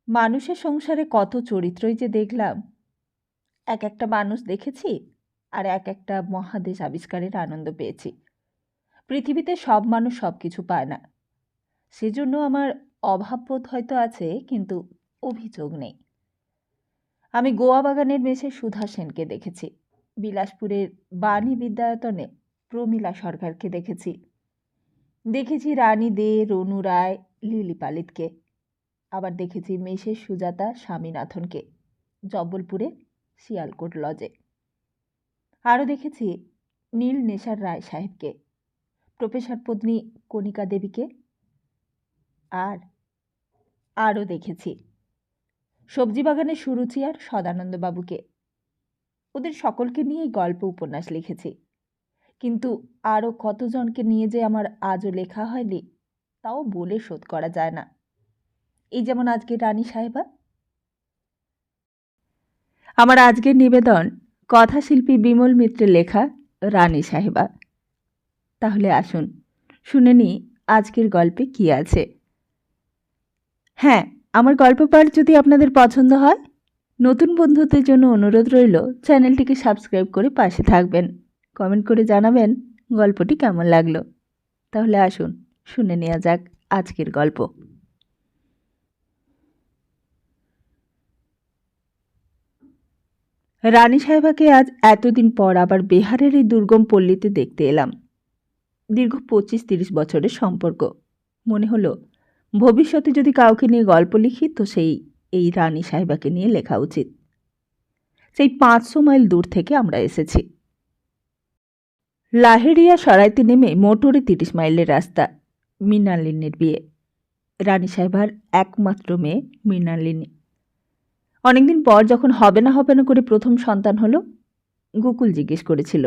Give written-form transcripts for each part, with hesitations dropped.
মানুষের সংসারে কত চরিত্রই যে দেখলাম। এক একটা মানুষ দেখেছি, আর এক একটা মহাদেশ আবিষ্কারের আনন্দ পেয়েছি। পৃথিবীতে সব মানুষ সব কিছু পায় না, সেজন্য আমার অভাববোধ হয়তো আছে, কিন্তু অভিযোগ নেই। আমি গোয়া বাগানের মেঝে সুধা সেনকে দেখেছি, বিলাসপুরের বাণী বিদ্যায়তনে প্রমীলা সরকারকে দেখেছি, দেখেছি রানী দে, রনু রায়, লিলি পালিতকে। আবার দেখেছি মেষের সুজাতা স্বামীনাথনকে জব্বলপুরে শিয়ালকোট লজে। আরও দেখেছি নীল নেশার রায় সাহেবকে, প্রফেসর পত্নী কণিকা দেবীকে। আর আরও দেখেছি সবজি বাগানের সুরুচি আর সদানন্দবাবুকে। ওদের সকলকে নিয়েই গল্প উপন্যাস লিখেছি, কিন্তু আরও কতজনকে নিয়ে যে আমার আজও লেখা হয়নি, তাও বলে শোধ করা যায় না। এই যেমন আজকের রানী সাহেবা। আমার আজকের নিবেদন কথাশিল্পী বিমল মিত্রের লেখা রানী সাহেবা। তাহলে আসুন শুনে নিই আজকের গল্পে কি আছে। হ্যাঁ, আমার গল্প পাঠ যদি আপনাদের পছন্দ হয়, নতুন বন্ধুদের জন্য অনুরোধ রইল চ্যানেলটিকে সাবস্ক্রাইব করে পাশে থাকবেন, কমেন্ট করে জানাবেন গল্পটি কেমন লাগলো। তাহলে আসুন শুনে নেওয়া যাক আজকের গল্প। রানী সাহেবাকে আজ এতদিন পর আবার বিহারের এই দুর্গম পল্লীতে দেখতে এলাম। দীর্ঘ 25-30 বছরের সম্পর্ক। মনে হলো ভবিষ্যতে যদি কাউকে নিয়ে গল্প লিখি তো এই রানী সাহেবাকে নিয়ে লেখা উচিত। সেই 500 মাইল দূর থেকে আমরা এসেছি। লাহেরিয়া সরাইতে নেমে মোটরে 30 মাইলের রাস্তা। মৃণালিনীর বিয়ে। রানী সাহেবার একমাত্র মেয়ে মৃণালিনী। অনেকদিন পর যখন হবে না করে প্রথম সন্তান হলো, গোকুল জিজ্ঞেস করেছিল,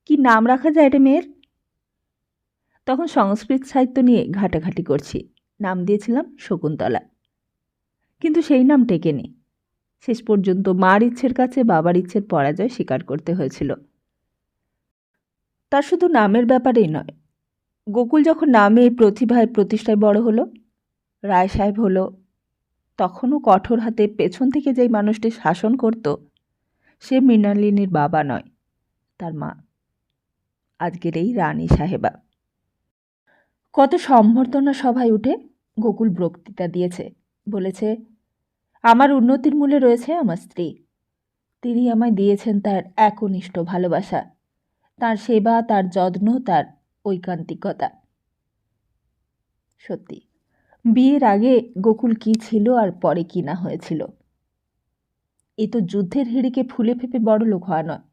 কি নাম রাখা যায় রে মেয়ের? তখন সংস্কৃত সাহিত্য নিয়ে ঘাটাঘাটি করছি, নাম দিয়েছিলাম শকুন্তলা। কিন্তু সেই নাম টেকেনি। শেষ পর্যন্ত মার ইচ্ছের কাছে বাবার ইচ্ছের পরাজয় স্বীকার করতে হয়েছিল। তার শুধু নামের ব্যাপারেই নয়, গোকুল যখন নামে প্রতিভায় প্রতিষ্ঠায় বড় হলো, রায় সাহেব হলো, তখনও কঠোর হাতে পেছন থেকে যেই মানুষটি শাসন করত, সে মৃণালিনীর বাবা নয়, তার মা, আজকের এই রানী সাহেবা। কত সম্বর্ধনা সভায় উঠে গোকুল বক্তৃতা দিয়েছে, বলেছে, আমার উন্নতির মূলে রয়েছে আমার স্ত্রী। তিনি আমায় দিয়েছেন তার একনিষ্ঠ ভালোবাসা, তার সেবা, তার যত্ন, তার ঐকান্তিকতা। সত্যি, বিয়ের আগে গোকুল কি ছিল আর পরে কি না হয়েছিল। এ তো যুদ্ধের হিড়িকে ফুলে ফেপে বড় লোক হওয়া নয়।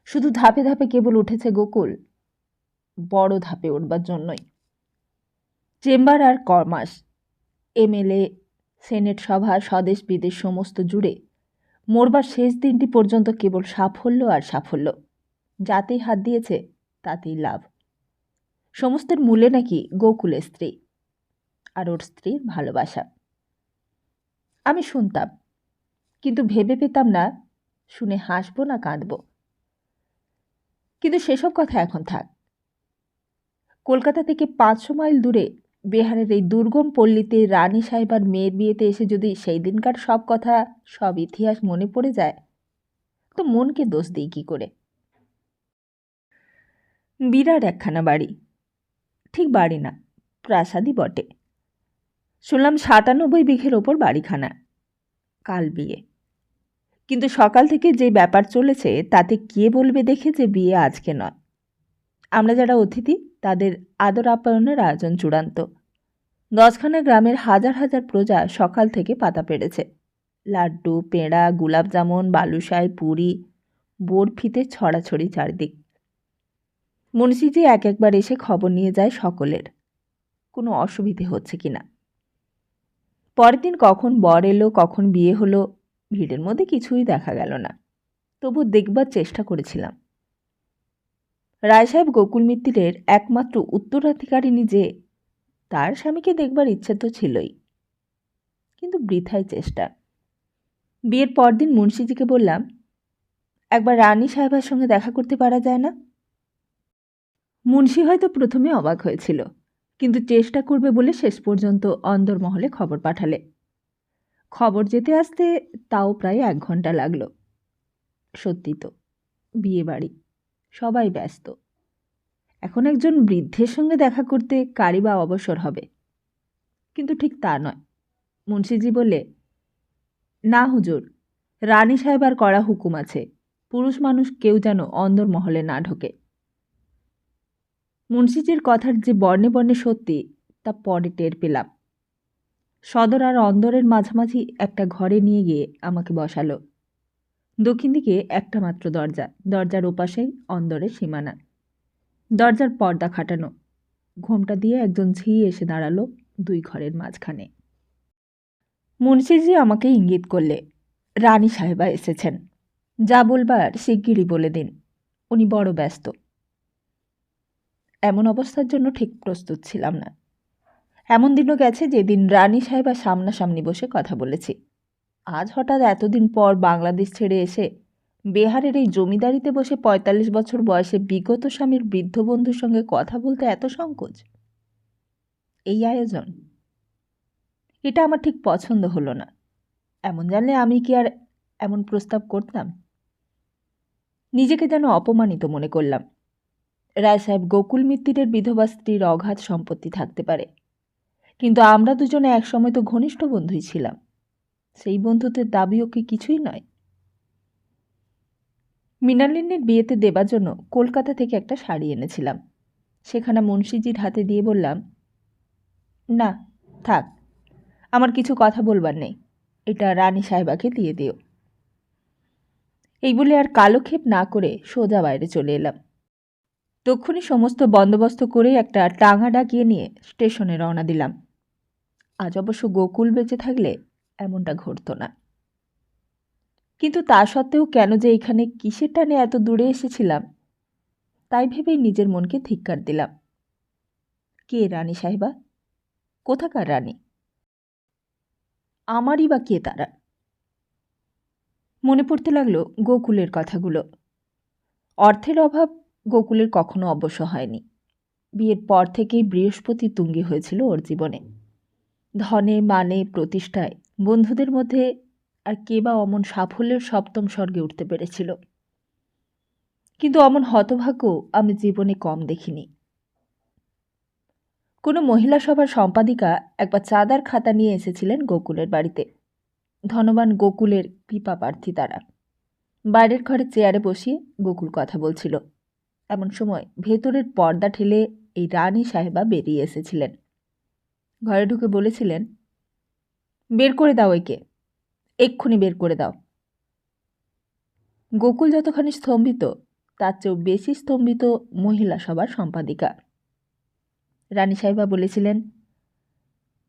শুধু ধাপে ধাপে কেবল উঠেছে গোকুল, বড় ধাপে উঠবার জন্যই। চেম্বার আর কমার্স, এমএলএ, সেনেট সভা, স্বদেশ বিদেশ সমস্ত জুড়ে মরবার শেষ দিনটি পর্যন্ত কেবল সাফল্য আর সাফল্য। যাতেই হাত দিয়েছে তাতেই লাভ। সমস্তের মূলে নাকি গোকুলের স্ত্রী আর ওর স্ত্রীর ভালোবাসা। আমি শুনতাম, কিন্তু ভেবে পেতাম না শুনে হাসবো না কাঁদব। কিন্তু সেসব কথা এখন থাক। কলকাতা থেকে 500 মাইল দূরে বিহারের এই দুর্গম পল্লীতে রানী সাহেবার মেয়ের বিয়েতে এসে যদি সেই দিনকার সব কথা, সব ইতিহাস মনে পড়ে যায়, তো মনকে দোষ দিই কি করে? বিরাট একখানা বাড়ি, ঠিক বাড়ি না, প্রাসাদই বটে। শুনলাম 97 বিঘের ওপর বাড়িখানা। কাল বিয়ে। কিন্তু সকাল থেকে যে ব্যাপার চলেছে তাতে কে বলবে দেখে যে বিয়ে আজকে নয়। আমরা যারা অতিথি তাদের আদর আপ্যায়নের আয়োজন চূড়ান্ত। 10খানা গ্রামের হাজার হাজার প্রজা সকাল থেকে পাতা পেড়েছে। লাড্ডু, পেঁড়া, গোলাপ জামুন, বালুশাই, পুরি, বরফিতে ছড়াছড়ি চারদিক। মুন্সিজি এক একবার এসে খবর নিয়ে যায় সকলের, কোনো অসুবিধে হচ্ছে কিনা। পরের দিন কখন বর এলো, কখন বিয়ে হলো, ভিড়ের মধ্যে কিছুই দেখা গেল না। তবু দেখবার চেষ্টা করেছিলাম। রায় সাহেব গোকুল মিত্রের একমাত্র উত্তরাধিকারিণী যে, তার স্বামীকে দেখবার ইচ্ছে তো ছিলই, কিন্তু বৃথাই চেষ্টা। বিয়ের পরদিন মুন্সিজিকে বললাম, একবার রানী সাহেবের সঙ্গে দেখা করতে পারা যায় না? মুন্সি হয়তো প্রথমে অবাক হয়েছিল, কিন্তু চেষ্টা করবে বলে শেষ পর্যন্ত অন্দরমহলে খবর পাঠালে। খবর যেতে আসতে তাও প্রায় 1 ঘন্টা লাগলো। সত্যি তো, বিয়ে বাড়ি, সবাই ব্যস্ত। এখন একজন বৃদ্ধের সঙ্গে দেখা করতে কারই বা অবসর হবে। কিন্তু ঠিক তা নয়। মুন্সিজি বললে, না হুজুর, রানী সাহেবার কড়া হুকুম আছে, পুরুষ মানুষ কেউ যেন অন্দরমহলে না ঢোকে। মুন্সিজির কথার যে বর্ণে বর্ণে সত্যি তা পরে টের পেলাম। সদর আর অন্দরের মাঝামাঝি একটা ঘরে নিয়ে গিয়ে আমাকে বসালো। দক্ষিণ দিকে একটা মাত্র দরজা, দরজার ওপাশেই অন্দরের সীমানা। দরজার পর্দা খাটানো। ঘোমটা দিয়ে একজন ঝি এসে দাঁড়ালো 2 ঘরের মাঝখানে। মুন্সিজি আমাকে ইঙ্গিত করলে, রানী সাহেবা এসেছেন, যা বলবার শিগগিরই বলে দিন, উনি বড় ব্যস্ত। এমন অবস্থার জন্য ঠিক প্রস্তুত ছিলাম না। এমন দিনও গেছে যেদিন রানী সাহেবা সামনাসামনি বসে কথা বলেছি। আজ হঠাৎ এতদিন পর বাংলাদেশ ছেড়ে এসে বেহারের এই জমিদারিতে বসে 45 বছর বয়সে বিগত স্বামীর বৃদ্ধ বন্ধুর সঙ্গে কথা বলতে এত সংকোচ। এই আয়োজন, এটা আমার ঠিক পছন্দ হলো না। এমন জানলে আমি কি আর এমন প্রস্তাব করতাম? নিজেকে যেন অপমানিত মনে করলাম। রায় সাহেব গোকুল মিত্তিরের বিধবা স্ত্রীর অগাধ সম্পত্তি থাকতে পারে, কিন্তু আমরা দুজনে একসময় তো ঘনিষ্ঠ বন্ধুই ছিলাম। সেই বন্ধুত্বের দাবিও কি কিছুই নয়? মৃণালিনীর বিয়েতে দেবার জন্য কলকাতা থেকে একটা শাড়ি এনেছিলাম। সেখানে মুন্সিজির হাতে দিয়ে বললাম, না থাক, আমার কিছু কথা বলবার নেই, এটা রানী সাহেবাকে দিয়ে দিও। এই বলে আর কালক্ষেপ না করে সোজা বাইরে চলে এলাম। তক্ষুনি সমস্ত বন্দোবস্ত করে একটা টাঙা ডাকিয়ে নিয়ে স্টেশনে রওনা দিলাম। আজ অবশ্য গোকুল বেঁচে থাকলে এমনটা ঘটত না। কিন্তু তা সত্ত্বেও কেন যে এখানে কিসের টানে এত দূরে এসেছিলাম তাই ভেবেই নিজের মনকে ধিক্কার দিলাম। কে রানী সাহেবা? কোথাকার রানী? আমারই বা কে তারা? মনে পড়তে লাগলো গোকুলের কথাগুলো। অর্থের অভাব গোকুলের কখনো অবশ্য হয়নি। বিয়ের পর থেকেই বৃহস্পতি তুঙ্গি হয়েছিল ওর জীবনে। ধনে মানে প্রতিষ্ঠায় বন্ধুদের মধ্যে আর কে বা অমন সাফল্যের সপ্তম স্বর্গে উঠতে পেরেছিল। কিন্তু অমন হতভাগ্য আমি জীবনে কম দেখিনি। কোনো মহিলা সভার সম্পাদিকা একবার চাঁদার খাতা নিয়ে এসেছিলেন গোকুলের বাড়িতে। ধনবান গোকুলের কৃপা প্রার্থী তারা। বাইরের ঘরে চেয়ারে বসিয়ে গোকুল কথা বলছিল। এমন সময় ভেতরের পর্দা ঠেলে এই রানী সাহেবা বেরিয়ে এসেছিলেন। ঘরে ঢুকে বলেছিলেন, বের করে দাও একে, এক্ষুনি বের করে দাও। গোকুল যতখানি স্তম্ভিত তার চেয়েও বেশি স্তম্ভিত মহিলা সভার সম্পাদিকা। রানী সাহেবা বলেছিলেন,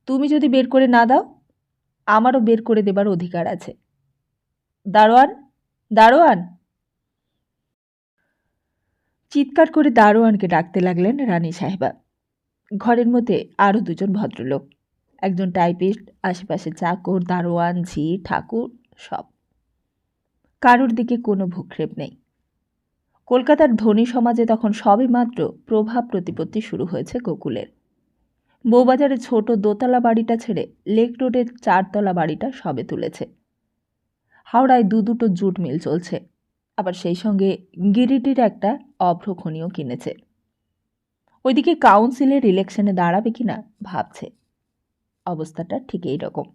তুমি যদি বের করে না দাও আমারও বের করে দেবার অধিকার আছে। দারোয়ান, দারোয়ান! চিৎকার করে দারোয়ানকে ডাকতে লাগলেন রানী সাহেবা। ঘরের মধ্যে আরও 2 জন ভদ্রলোক, একজন টাইপিস্ট, আশেপাশে চাকর, দারোয়ান, ঝি, ঠাকুর, সব। কারোর দিকে কোনো ভ্রুক্ষেপ নেই। কলকাতার ধনী সমাজে তখন সবে মাত্র প্রভাব প্রতিপত্তি শুরু হয়েছে গোকুলের। বউবাজারে ছোট দোতলা বাড়িটা ছেড়ে লেক রোডের 4 তলা বাড়িটা সবে তুলেছে। হাওড়ায় 2 জুট মিল চলছে, আবার সেই সঙ্গে গিরিটির একটা অভ্রখনিও কিনেছে। ওইদিকে কাউন্সিলের ইলেকশনে দাঁড়াবে কিনা ভাবছে। অবস্থাটা ঠিক এই রকম।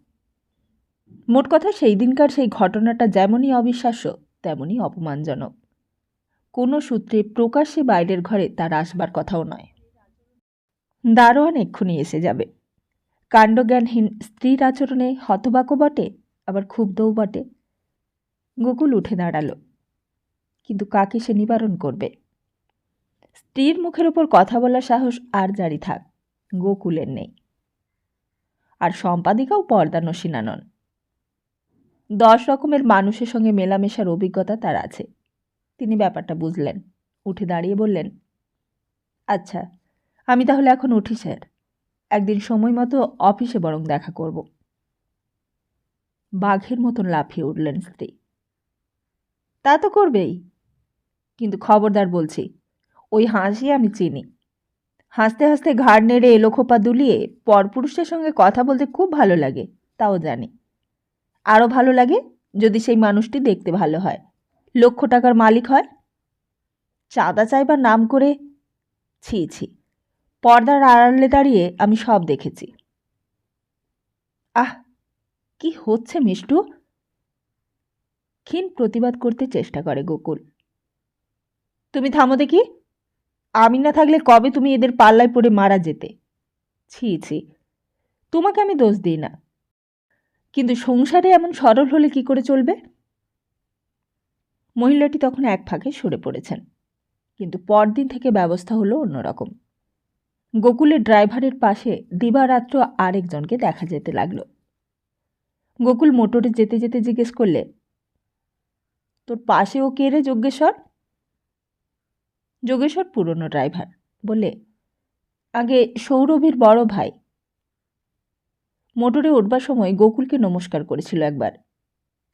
মোট কথা সেই দিনকার সেই ঘটনাটা যেমনই অবিশ্বাস্য তেমনই অপমানজনক। কোনো সূত্রে প্রকাশ্যে বাইরের ঘরে তার আসবার কথাও নয়। দারোয়ান এক্ষুনি এসে যাবে। কাণ্ডজ্ঞানহীন স্ত্রীর আচরণে হতবাকও বটে, আবার ক্ষুব্ধও বটে। গোকুল উঠে দাঁড়ালো, কিন্তু কাকে সে নিবারণ করবে? স্ত্রীর মুখের ওপর কথা বলার সাহস আর জারি থাক, গোকুলের নেই। আর সম্পাদিকাও পর্দানসীনা নন। 10 রকমের মানুষের সঙ্গে মেলামেশার অভিজ্ঞতা তার আছে। তিনি ব্যাপারটা বুঝলেন, উঠে দাঁড়িয়ে বললেন, আচ্ছা আমি তাহলে এখন উঠি স্যার, একদিন সময় মতো অফিসে বরং দেখা করব। বাঘের মতন লাফিয়ে উঠলেন স্ত্রী। তা তো করবেই, কিন্তু খবরদার বলছি, ওই হাসি আমি চিনি। হাসতে হাসতে ঘাড় নেড়ে এলোখোপা দুলিয়ে পরপুরুষের সঙ্গে কথা বলতে খুব ভালো লাগে, তাও জানি। আরও ভালো লাগে যদি সেই মানুষটি দেখতে ভালো হয়, লক্ষ টাকার মালিক হয়। চাঁদা চাইবার নাম করে ছি ছি, পর্দার আড়ালে দাঁড়িয়ে আমি সব দেখেছি। আহ, কি হচ্ছে মিষ্টু? ক্ষীণ প্রতিবাদ করতে চেষ্টা করে গোকুল। তুমি থামো দেখি। আমি না থাকলে কবে তুমি এদের পাল্লায় পড়ে মারা যেতে। ছি ছি, তোমাকে আমি দোষ দিই না, কিন্তু সংসারে এমন সরল হলে কি করে চলবে? মহিলাটি তখন এক ফাঁকে সরে পড়েছেন, কিন্তু পরদিন থেকে ব্যবস্থা হলো অন্যরকম। গোকুলের ড্রাইভারের পাশে দিবারাত্র আরেকজনকে দেখা যেতে লাগলো। গোকুল মোটরে যেতে যেতে জিজ্ঞেস করলে, তোর পাশে ও কে রে যজ্ঞেশ্বর? যোগেশ্বর পুরনো ড্রাইভার বলে, আগে সৌরভীর বড় ভাই। মোটরে উঠবার সময় গোকুলকে নমস্কার করেছিল একবার,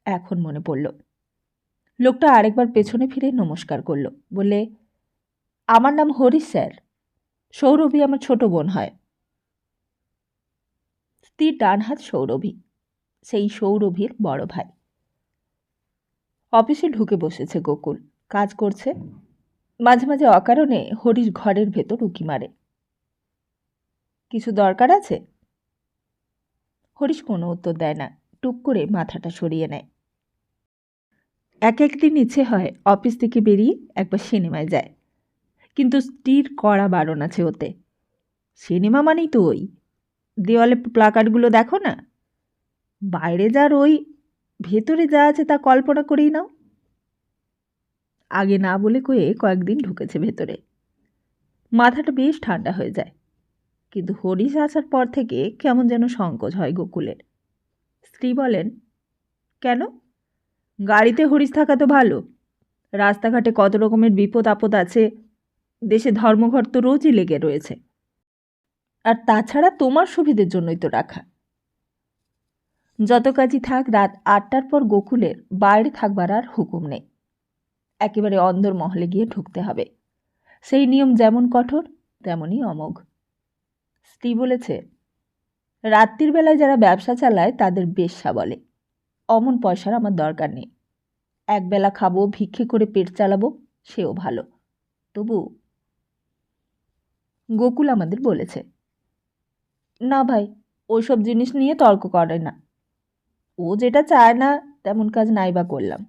এখন মনে পড়ল। লোকটা আরেকবার পেছনে ফিরে নমস্কার করল, বলে, আমার নাম হরিশ স্যার, সৌরভী আমার ছোট বোন হয়। স্ত্রীর ডান হাত সৌরভী, সেই সৌরভীর বড় ভাই। অফিসে ঢুকে বসেছে গোকুল, কাজ করছে। মাঝে মাঝে অকারণে হরিশ ঘরের ভেতর উঁকি মারে। কিছু দরকার আছে? হরিশ কোনো উত্তর দেয় না, টুক করে মাথাটা সরিয়ে নেয়। একদিন ইচ্ছে হয় অফিস থেকে বেরিয়ে একবার সিনেমায় যায়, কিন্তু স্ত্রীর কড়া বারণ আছে ওতে। সিনেমা মানেই তো ওই দেওয়ালে প্লাকার্ডগুলো দেখো না, বাইরে যার ওই, ভেতরে যা আছে তা কল্পনা করেই নাও। আগে না বলে কয়ে কয়েকদিন ঢুকেছে ভেতরে, মাথাটা বেশ ঠান্ডা হয়ে যায়। কিন্তু হরিশ আসার পর থেকে কেমন যেন সংকোচ হয় গোকুলের। স্ত্রী বলেন, কেন? গাড়িতে হরিশ থাকা তো ভালো, রাস্তাঘাটে কত রকমের বিপদ আপদ আছে, দেশে ধর্মঘট তো রোজই লেগে রয়েছে, আর তাছাড়া তোমার সুবিধের জন্যই তো রাখা। যত কাজই থাক, রাত 8টার পর গোকুলের বাইরে থাকবার আর হুকুম নেই, একেবারে অন্দর মহলে গিয়ে ঢুকতে হবে। সেই নিয়ম যেমন কঠোর তেমনই অমোঘ। স্ত্রী বলেছে, রাত্রির বেলায় যারা ব্যবসা চালায় তাদের বেশ্যা বলে। অমন পয়সার আমার দরকার নেই, একবেলা খাবো, ভিক্ষে করে পেট চালাবো, সেও ভালো। তবু গোকুল আমাদের বলেছে, না ভাই, ওইসব জিনিস নিয়ে তর্ক করে না, ও যেটা চায় না তেমন কাজ নাই বা করলাম।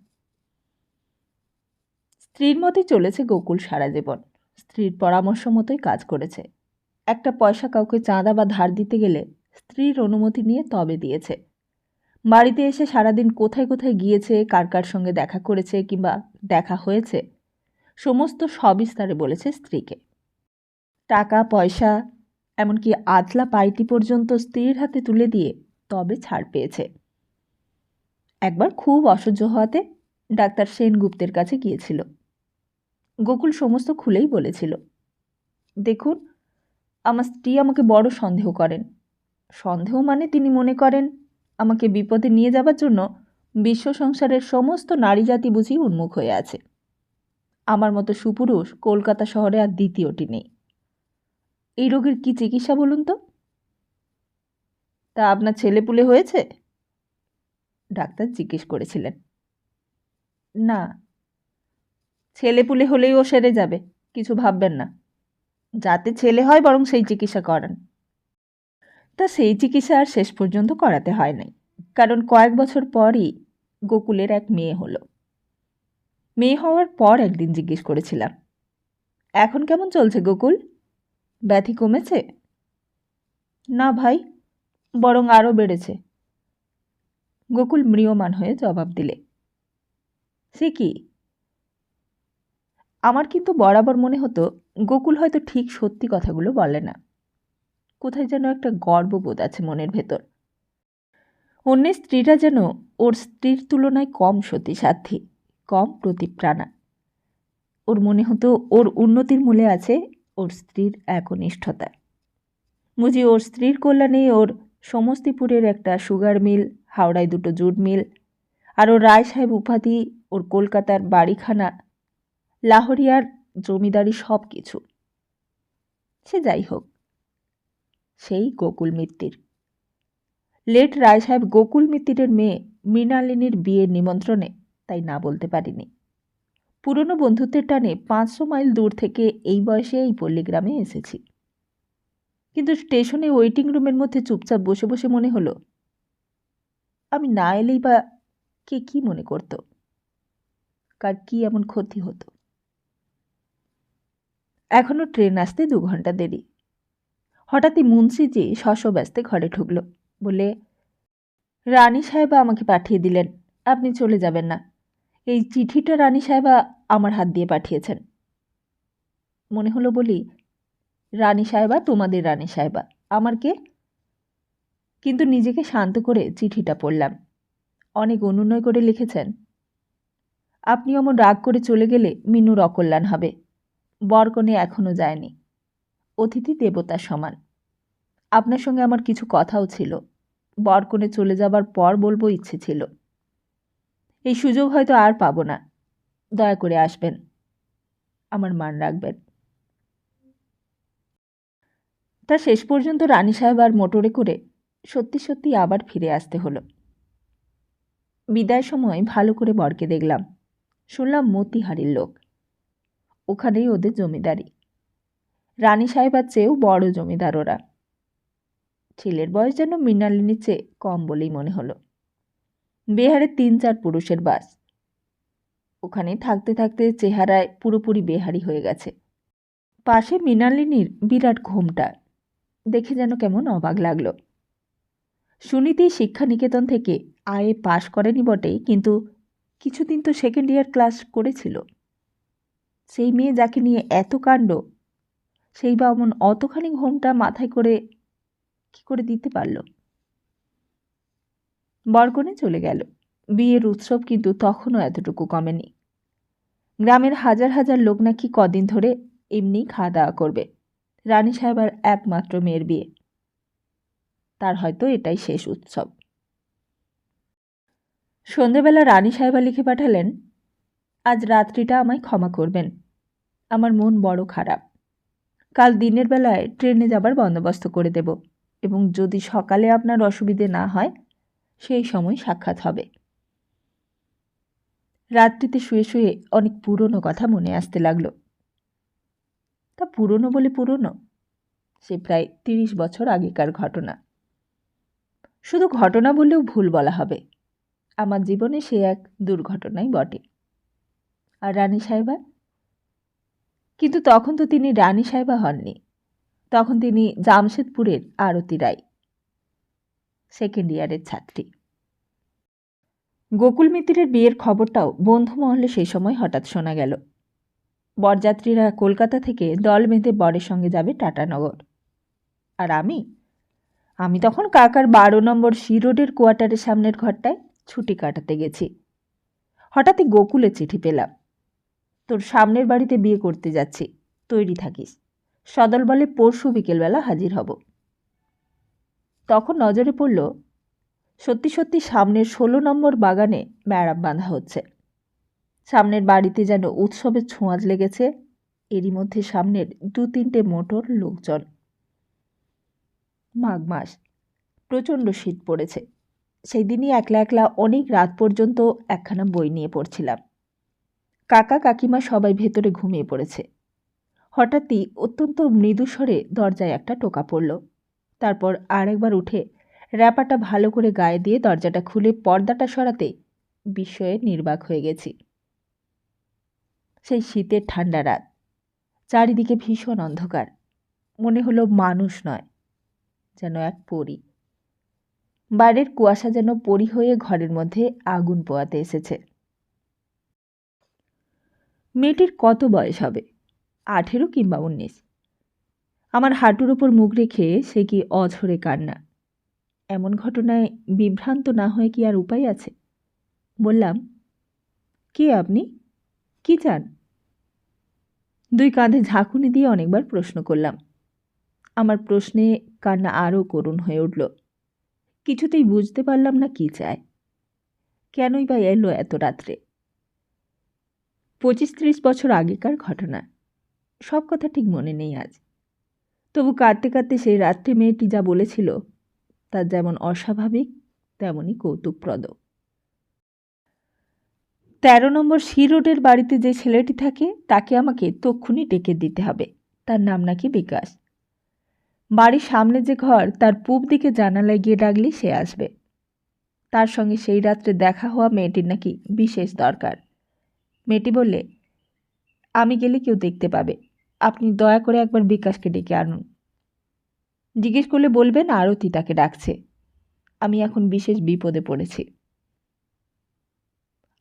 স্ত্রীর মতোই চলেছে গোকুল সারা জীবন, স্ত্রীর পরামর্শ মতোই কাজ করেছে। একটা পয়সা কাউকে চাঁদা বা ধার দিতে গেলে স্ত্রীর অনুমতি নিয়ে তবে দিয়েছে। বাড়িতে এসে সারাদিন কোথায় কোথায় গিয়েছে, কার কার সঙ্গে দেখা করেছে কিংবা দেখা হয়েছে, সমস্ত সবিস্তারে বলেছে স্ত্রীকে। টাকা পয়সা এমনকি আতলা পাইটি পর্যন্ত স্ত্রীর হাতে তুলে দিয়ে তবে ছাড় পেয়েছে। একবার খুব অসহ্য হওয়াতে ডাক্তার সেনগুপ্তের কাছে গিয়েছিল। গোকুল সমস্ত খুলেই বলেছিল, দেখুন, আমার স্ত্রী আমাকে বড় সন্দেহ করেন। সন্দেহ মানে তিনি মনে করেন আমাকে বিপদে নিয়ে যাবার জন্য বিশ্ব সংসারের সমস্ত নারী জাতি বুঝি উন্মুখ হয়ে আছে। আমার মতো সুপুরুষ কলকাতা শহরে আর দ্বিতীয়টি নেই। এই রোগের কি চিকিৎসা বলুন তো? তা আপনার ছেলেপুলে হয়েছে? ডাক্তার জিজ্ঞেস করেছিলেন। না, ছেলেপুলে হলেই ও সেরে যাবে, কিছু ভাববেন না। যাতে ছেলে হয় বরং সেই চিকিৎসা করান। তা সেই চিকিৎসা আর শেষ পর্যন্ত করাতে হয় নাই, কারণ কয়েক বছর পরই গোকুলের এক মেয়ে হলো। মেয়ে হওয়ার পর একদিন জিজ্ঞেস করেছিলাম, এখন কেমন চলছে গোকুল? ব্যাধি কমেছে? না ভাই, বরং আরও বেড়েছে। গোকুল ম্রিয়মাণ হয়ে জবাব দিলে, সে কি? আমার কিন্তু বরাবর মনে হতো গোকুল হয়তো ঠিক সত্যি কথাগুলো বলে না। কোথায় যেন একটা গর্ববোধ আছে মনের ভেতর। অন্যের স্ত্রীরা যেন ওর স্ত্রীর তুলনায় কম সতীসাধ্যী, কম প্রতিপ্রাণা। ওর মনে হতো ওর উন্নতির মূলে আছে ওর স্ত্রীর একনিষ্ঠতা। বুঝি ওর স্ত্রীর কল্যাণে ওর সমস্তিপুরের একটা সুগার মিল, হাওড়ায় 2টো জুট মিল, আর ওর রায় সাহেব উপাধি, ওর কলকাতার বাড়িখানা, লাহোরিয়ার জমিদারি, সব কিছু। সে যাই হোক, সেই গোকুল মিত্তির, লেট রায় সাহেব গোকুল মিত্তিরের মেয়ে মৃণালিনীর বিয়ের নিমন্ত্রণে, তাই না বলতে পারিনি। পুরনো বন্ধুত্বের টানে 500 মাইল দূর থেকে এই বয়সে এই পল্লীগ্রামে এসেছি। কিন্তু স্টেশনে ওয়েটিং রুমের মধ্যে চুপচাপ বসে বসে মনে হলো, আমি না এলেই বা কে কি মনে করত, কার কি এমন ক্ষতি হতো। এখনো ট্রেন আসতে 2 ঘন্টা দেরি। হঠাৎই মুন্সিজি শশব্যস্তে ঘরে ঢুকল, বলে, রানী সাহেবা আমাকে পাঠিয়ে দিলেন, আপনি চলে যাবেন না। এই চিঠিটা রানী সাহেবা আমার হাত দিয়ে পাঠিয়েছেন। মনে হলো বলি, রানী সাহেবা তোমাদের রানী সাহেবা, আমার কে? কিন্তু নিজেকে শান্ত করে চিঠিটা পড়লাম। অনেক অনুনয় করে লিখেছেন, আপনি অমন রাগ করে চলে গেলে মিনুর অকল্যাণ হবে। বরকনে এখনো যায়নি, অতিথি দেবতার সমান। আপনার সঙ্গে আমার কিছু কথাও ছিল, বরকনে চলে যাবার পর বলবো ইচ্ছে ছিল। এই সুযোগ হয়তো আর পাবো না, দয়া করে আসবেন, আমার মান রাখবেন। তা শেষ পর্যন্ত রানী সাহেব আর মোটরে করে সত্যি সত্যি আবার ফিরে আসতে হলো। বিদায় সময় ভালো করে বরকে দেখলাম, শুনলাম মতিহারির লোক, ওখানেই ওদের জমিদারি। রানী সাহেবার চেয়েও বড় জমিদার ওরা। ছেলের বয়স যেন মৃণালিনীর চেয়ে কম বলেই মনে হলো। বেহারে 3-4 পুরুষের বাস। ওখানে থাকতে থাকতে চেহারায় পুরোপুরি বেহারি হয়ে গেছে। পাশে মৃণালিনীর বিরাট ঘোমটা দেখে যেন কেমন অবাক লাগলো। সুনীতি শিক্ষা নিকেতন থেকে আয়ে পাশ করেনি বটেই, কিন্তু কিছুদিন তো সেকেন্ড ইয়ার ক্লাস করেছিল। সেই মেয়ে যাকে নিয়ে এত কাণ্ড, সেই বা অমন অতখানি ঘোমটা মাথায় করে কি করে দিতে পারল? বরকনে চলে গেল। বিয়ের উৎসব কিন্তু তখনও এতটুকু কমেনি। গ্রামের হাজার হাজার লোক নাকি কদিন ধরে এমনি খাওয়া দাওয়া করবে। রানী সাহেবার একমাত্র মেয়ের বিয়ে, তার হয়তো এটাই শেষ উৎসব। সন্ধেবেলা রানী সাহেবা লিখে পাঠালেন, আজ রাত্রিটা আমায় ক্ষমা করবেন, আমার মন বড় খারাপ। কাল দিনের বেলায় ট্রেনে যাবার বন্দোবস্ত করে দেব, এবং যদি সকালে আপনার অসুবিধে না হয় সেই সময় সাক্ষাৎ হবে। রাত্রিতে শুয়ে শুয়ে অনেক পুরনো কথা মনে আসতে লাগলো। তা পুরনো বলে পুরনো, সে প্রায় 30 বছর আগেকার ঘটনা। শুধু ঘটনা বললেও ভুল বলা হবে, আমার জীবনে সে এক দুর্ঘটনাই বটে। আর রানী সাহেবা? কিন্তু তখন তো তিনি রানী সাহেবা হননি, তখন তিনি জামশেদপুরের আরতি রায়, সেকেন্ড ইয়ারের ছাত্রী। গোকুল মিত্তিরের বিয়ের খবরটাও বন্ধু মহলে সেই সময় হঠাৎ শোনা গেল। বরযাত্রীরা কলকাতা থেকে দল বেঁধে বরের সঙ্গে যাবে টাটানগর। আর আমি তখন কাকার 12 নম্বর সি রোডের কোয়ার্টারের সামনের ঘরটায় ছুটি কাটাতে গেছি। হঠাৎই গোকুলে চিঠি পেলাম, তোর সামনের বাড়িতে বিয়ে করতে যাচ্ছি, তৈরি থাকিস, সদল বলে পরশু বিকেলবেলা হাজির হব। তখন নজরে পড়ল, সত্যি সত্যি সামনের 16 নম্বর বাগানে ম্যাড়াম বাঁধা হচ্ছে। সামনের বাড়িতে যেন উৎসবের ছোঁয়াচ লেগেছে, এরই মধ্যে সামনের 2-3টে মোটর, লোকজন। মাঘ মাস, প্রচণ্ড শীত পড়েছে। সেই দিনই একলা একলা অনেক রাত পর্যন্ত একখানা বই নিয়ে পড়ছিলাম। কাকা কাকিমা সবাই ভেতরে ঘুমিয়ে পড়েছে। হঠাৎই অত্যন্ত মৃদু স্বরে দরজায় একটা টোকা পড়ল। তারপর আরেকবার উঠে র্যাপাটা ভালো করে গায়ে দিয়ে দরজাটা খুলে পর্দাটা সরাতে বিস্ময়ে নির্বাক হয়ে গেছি। সেই শীতের ঠান্ডা রাত, চারিদিকে ভীষণ অন্ধকার, মনে হলো মানুষ নয়, যেন এক পরী। বাইরের কুয়াশা যেন পরী হয়ে ঘরের মধ্যে আগুন পোয়াতে এসেছে। মেয়েটির কত বয়স হবে, 18 কিংবা 19। আমার হাঁটুর ওপর মুখ রেখে সে কি অঝরে কান্না। এমন ঘটনায় বিভ্রান্ত না হয়ে কি আর উপায় আছে? বললাম, কে আপনি, কি চান? 2 কাঁধে ঝাঁকুনি দিয়ে অনেকবার প্রশ্ন করলাম। আমার প্রশ্নে কান্না আরও করুণ হয়ে উঠল। কিছুতেই বুঝতে পারলাম না কি চায়, কেনই বা এলো এত রাত্রে। 25-30 বছর আগেকার ঘটনা, সব কথা ঠিক মনে নেই আজ। তবু কাঁদতে কাঁদতে সেই রাত্রে মেয়েটি যা বলেছিল তা যেমন অস্বাভাবিক তেমনই কৌতুকপ্রদ। ১৩ নম্বর সি রোডের বাড়িতে যে ছেলেটি থাকে তাকে আমাকে তক্ষুনি ডেকে দিতে হবে। তার নাম নাকি বিকাশ। বাড়ির সামনে যে ঘর তার পূব দিকে জানালায় গিয়ে ডাকলে সে আসবে। তার সঙ্গে সেই রাত্রে দেখা হওয়া মেয়েটির নাকি বিশেষ দরকার। মেয়েটি বললে, আমি গেলে কেউ দেখতে পাবে, আপনি দয়া করে একবার বিকাশকে ডেকে আনুন। জিজ্ঞেস করলে বলবেন আরতি তাকে ডাকছে, আমি এখন বিশেষ বিপদে পড়েছি।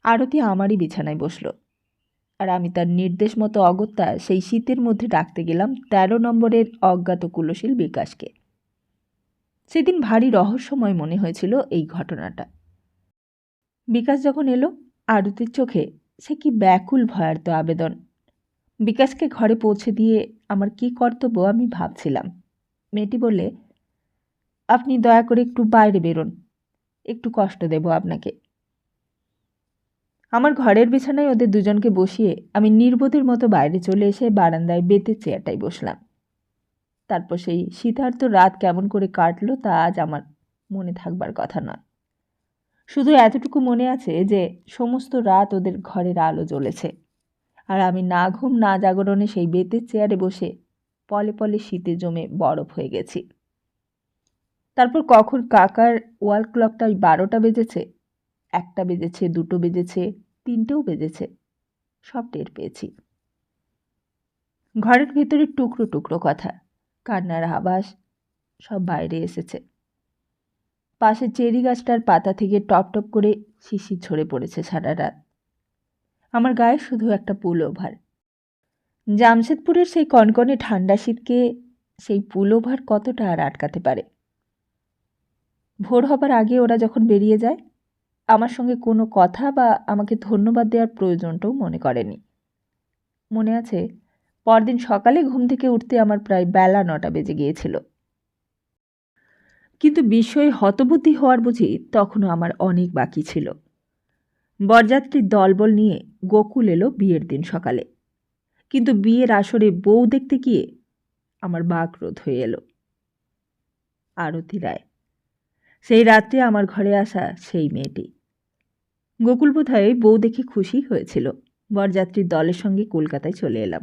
আরতি আমারই বিছানায় বসল, আর আমি তার নির্দেশ মতো অগত্যা সেই শীতের মধ্যে ডাকতে গেলাম ১৩ নম্বরের অজ্ঞাত কুলশীল বিকাশকে। সেদিন ভারী রহস্যময় মনে হয়েছিল এই ঘটনাটা। বিকাশ যখন এলো, আরতির চোখে সে কি ব্যাকুল ভয়ার্ত আবেদন। বিকাশকে ঘরে পৌঁছে দিয়ে আমার কি কর্তব্য আমি ভাবছিলাম। মেয়েটি বললে, আপনি দয়া করে একটু বাইরে বেরোন, একটু কষ্ট দেব আপনাকে। আমার ঘরের বিছানায় ওদের দুজনকে বসিয়ে আমি নির্বোধের মতো বাইরে চলে এসে বারান্দায় বেতের চেয়ারটায় বসলাম। তারপর সেই শীতার্ত রাত কেমন করে কাটলো তা আজ আমার মনে থাকবার কথা নয়। শুধু এতটুকু মনে আছে যে সমস্ত রাত ওদের ঘরের আলো জ্বলেছে, আর আমি না ঘুম না জাগরণে সেই বেতের চেয়ারে বসে পলে পলে শীতে জমে বরফ হয়ে গেছি। তারপর কখন কাকার ওয়াল ক্লকটা ১২টা বেজেছে, ১টা বেজেছে, ২টো বেজেছে, ৩টেও বেজেছে, সব টের পেয়েছি। ঘরের ভেতরে টুকরো টুকরো কথা, কান্নার আভাস সব বাইরে এসেছে। পাশে চেরি গাছটার পাতা থেকে টপ টপ করে শিশির ঝরে পড়েছে সারা রাত। আমার গায়ে শুধু একটা পুলওভার। জামশেদপুরের সেই কনকনে ঠান্ডা শীতকে সেই পুলওভার কতটা আর আটকাতে পারে। ভোর হবার আগে ওরা যখন বেরিয়ে যায়, আমার সঙ্গে কোনো কথা বা আমাকে ধন্যবাদ দেওয়ার প্রয়োজনটাও মনে করেনি। মনে আছে, পরদিন সকালে ঘুম থেকে উঠতে আমার প্রায় বেলা ৯টা বেজে গিয়েছিল। কিন্তু বিস্ময়ে হতবুদ্ধি হওয়ার বুঝি তখনও আমার অনেক বাকি ছিল। বরযাত্রীর দলবল নিয়ে গোকুল এলো বিয়ের দিন সকালে, কিন্তু বিয়ের আসরে বউ দেখতে গিয়ে আমার বাকরোধ হয়ে এলো। আরতি রায়, সেই রাত্রে আমার ঘরে আসা সেই মেয়েটি। গোকুল বোধহয় বউ দেখে খুশি হয়েছিল। বরযাত্রীর দলের সঙ্গে কলকাতায় চলে এলাম,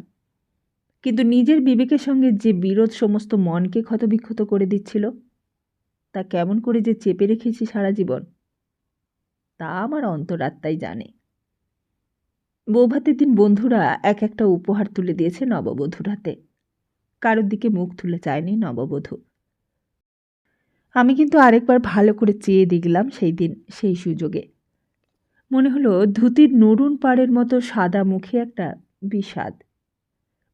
কিন্তু নিজের বিবেকের সঙ্গে যে বিরোধ সমস্ত মনকে ক্ষতবিক্ষত করে দিচ্ছিল, তা কেমন করে যে চেপে রেখেছি সারা জীবন, তা আমার অন্তরাত্মাই জানে। বৌভাতের দিন বন্ধুরা এক একটা উপহার তুলে দিয়েছে নববধূর হাতে। কারোর দিকে মুখ তুলে চায়নি নববধূ। আমি কিন্তু আরেকবার ভালো করে চেয়ে দেখলাম সেই দিন সেই সুযোগে। মনে হলো ধুতির নরুন পাড়ের মতো সাদা মুখে একটা বিষাদ,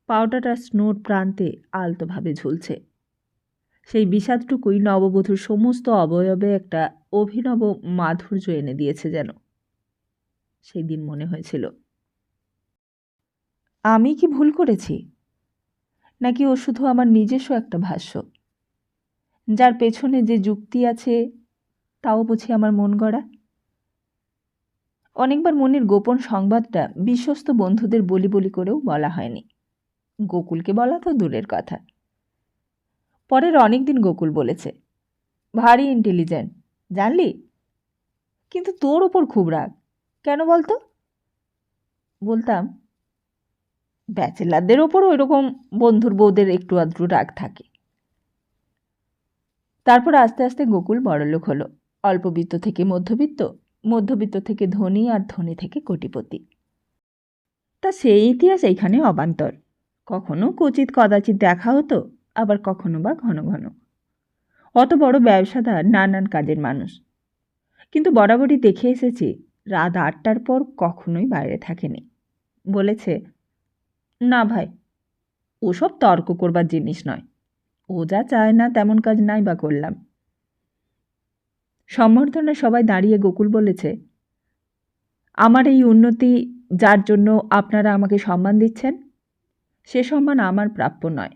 পাউডারটা স্নোর প্রান্তে আলতোভাবে ঝুলছে। সেই বিষাদটুকুই নববধূর সমস্ত অবয়বে একটা অভিনব মাধুর্য এনে দিয়েছে যেন। সেই দিন মনে হয়েছিল, আমি কি ভুল করেছি, নাকি ও শুধু আমার নিজস্ব একটা ভাষ্য, যার পেছনে যে যুক্তি আছে তাও বুঝি আমার মন গড়া। অনেকবার মনের গোপন সংবাদটা বিশ্বস্ত বন্ধুদের বলি বলি করেও বলা হয়নি। গোকুলকে বলা তো দূরের কথা। পরের অনেক দিন গোকুল বলেছে, ভারী ইন্টেলিজেন্ট, জানলি, কিন্তু তোর ওপর খুব রাগ, কেন বলতো? বলতাম, ব্যাচেলারদের ওপর ওই রকম বন্ধুর বউদের একটু আধটু রাগ থাকে। তারপর আস্তে আস্তে গোকুল বড়লোক হলো। অল্পবিত্ত থেকে মধ্যবিত্ত, মধ্যবিত্ত থেকে ধনী, আর ধনী থেকে কোটিপতি। তা সেই ইতিহাস এইখানে অবান্তর। কখনো কচিত কদাচিৎ দেখা হতো, আবার কখনো বা ঘন ঘন। অত বড় ব্যবসাদার, নানান কাজের মানুষ, কিন্তু বরাবরই দেখে এসেছি রাত ৮টার পর কখনোই বাইরে থাকেনি। বলেছে, না ভাই, ওসব তর্ক করবার জিনিস নয়, ও যা চায় না তেমন কাজ নাই বা করলাম। সম্বর্ধনা সবাই দাঁড়িয়ে গোকুল বলেছে, আমার এই উন্নতি যার জন্য আপনারা আমাকে সম্মান দিচ্ছেন, সে সম্মান আমার প্রাপ্য নয়,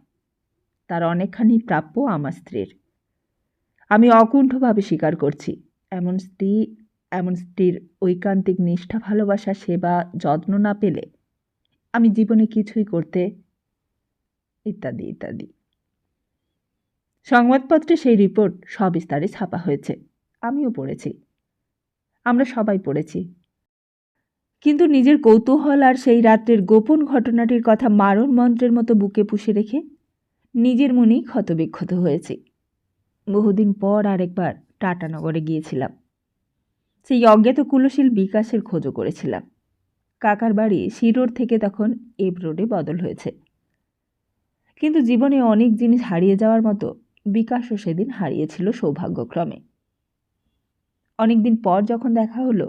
তার অনেকখানি প্রাপ্য আমার স্ত্রীর। আমি অকুণ্ঠভাবে স্বীকার করছি, এমন স্ত্রীর ঐকান্তিক নিষ্ঠা, ভালোবাসা, সেবা, যত্ন না পেলে আমি জীবনে কিছুই করতে, ইত্যাদি ইত্যাদি। সংবাদপত্রে সেই রিপোর্ট সবিস্তারে ছাপা হয়েছে, আমিও পড়েছি, আমরা সবাই পড়েছি। কিন্তু নিজের কৌতূহল আর সেই রাত্রের গোপন ঘটনাটির কথা মারণ মন্ত্রের মতো বুকে পুষে রেখে নিজের মনেই ক্ষতবিক্ষত হয়েছি। বহুদিন পর আরেকবার টাটানগরে গিয়েছিলাম। সেই অজ্ঞাত কুলশীল বিকাশের খোঁজও করেছিলাম। কাকার বাড়ি শিরোর থেকে তখন এব রোডে বদল হয়েছে। কিন্তু জীবনে অনেক জিনিস হারিয়ে যাওয়ার মতো বিকাশও সেদিন হারিয়েছিল সৌভাগ্যক্রমে। অনেকদিন পর যখন দেখা হলো,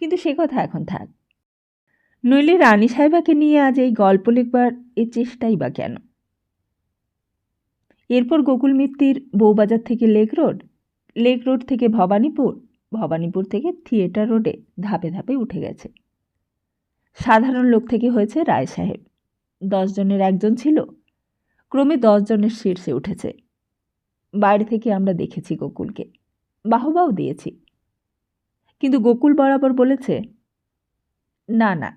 কিন্তু সে কথা এখন থাক। নইলে রানী সাহেবাকে নিয়ে আজ এই গল্প লিখবার এ চেষ্টাই বা কেন? এরপর গোকুল মিত্তির বউবাজার থেকে লেক রোড থেকে ভবানীপুর, ভবানীপুর থেকে থিয়েটার রোডে ধাপে ধাপে উঠে গেছে। সাধারণ লোক থেকে হয়েছে রায় সাহেব। 10 জনের একজন ছিল, ক্রমে 10 জনের শীর্ষে উঠেছে। বাইরে থেকে আমরা দেখেছি গোকুলকে, বাহবাও দিয়েছি। কিন্তু গোকুল বরাবর বলেছে, না না,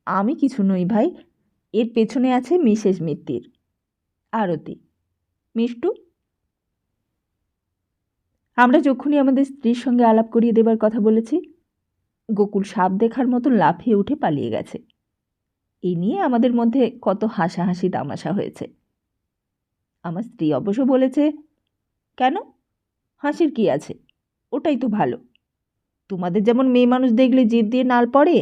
আমি কিছু নই ভাই, এর পেছনে আছে মিসেস মিত্তির, আরতি, মিষ্টু। আমরা যখনই আমাদের স্ত্রীর সঙ্গে আলাপ করিয়ে দেবার কথা বলেছি, গোকুল সাপ দেখার মতো লাফিয়ে উঠে পালিয়ে গেছে। এই নিয়ে আমাদের মধ্যে কত হাসাহাসি তামাশা হয়েছে। আমার স্ত্রী অবশ্য বলেছে, কেন, হাসির কি আছে, ওটাই তো ভালো। তোমাদের যেমন মেয়ে মানুষ দেখলে জিদ দিয়ে নাল পড়ে।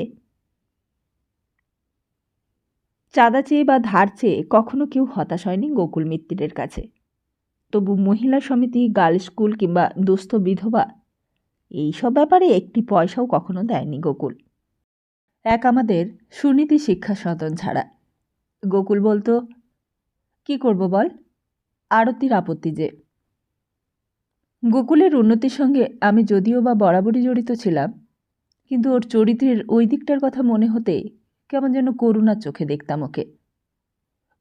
চাঁদা চেয়ে বা ধার চেয়ে কখনো কেউ হতাশ হয়নি গোকুল মিত্তিরের কাছে। তবু মহিলা সমিতি, গার্লস স্কুল কিংবা দুস্থ বিধবা, এইসব ব্যাপারে একটি পয়সাও কখনো দেয়নি গোকুল। এক আমাদের সুনীতি শিক্ষা সদন ছাড়া। গোকুল বলতো, কি করব বল, আরতির আপত্তি যে। গোকুলের উন্নতির সঙ্গে আমি যদিও বা বরাবরই জড়িত ছিলাম, কিন্তু ওর চরিত্রের ওই দিকটার কথা মনে হতে কেমন যেন করুণার চোখে দেখতাম ওকে।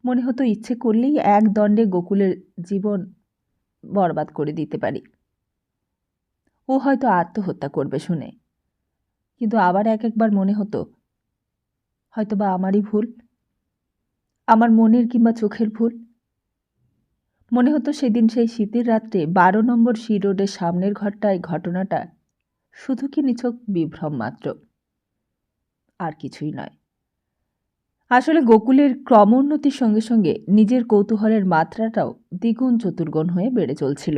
মনে হতো ইচ্ছে করলেই এক দণ্ডে গোকুলের জীবন বরবাদ করে দিতে পারি। ও হয়তো আত্মহত্যা করবে শুনে, কিন্তু আবার একবার মনে হতো হয়তো বা আমারই ভুল, আমার মনের কিংবা চোখের ভুল। মনে হতো সেদিন সেই শীতের রাত্রে 12 নম্বর সি রোডের সামনের ঘরটায় ঘটনাটা শুধু কি নিছক বিভ্রম মাত্র, আর কিছুই নয়। আসলে গোকুলের ক্রমোন্নতির সঙ্গে সঙ্গে নিজের কৌতূহলের মাত্রাটাও দ্বিগুণ চতুর্গুণ হয়ে বেড়ে চলছিল।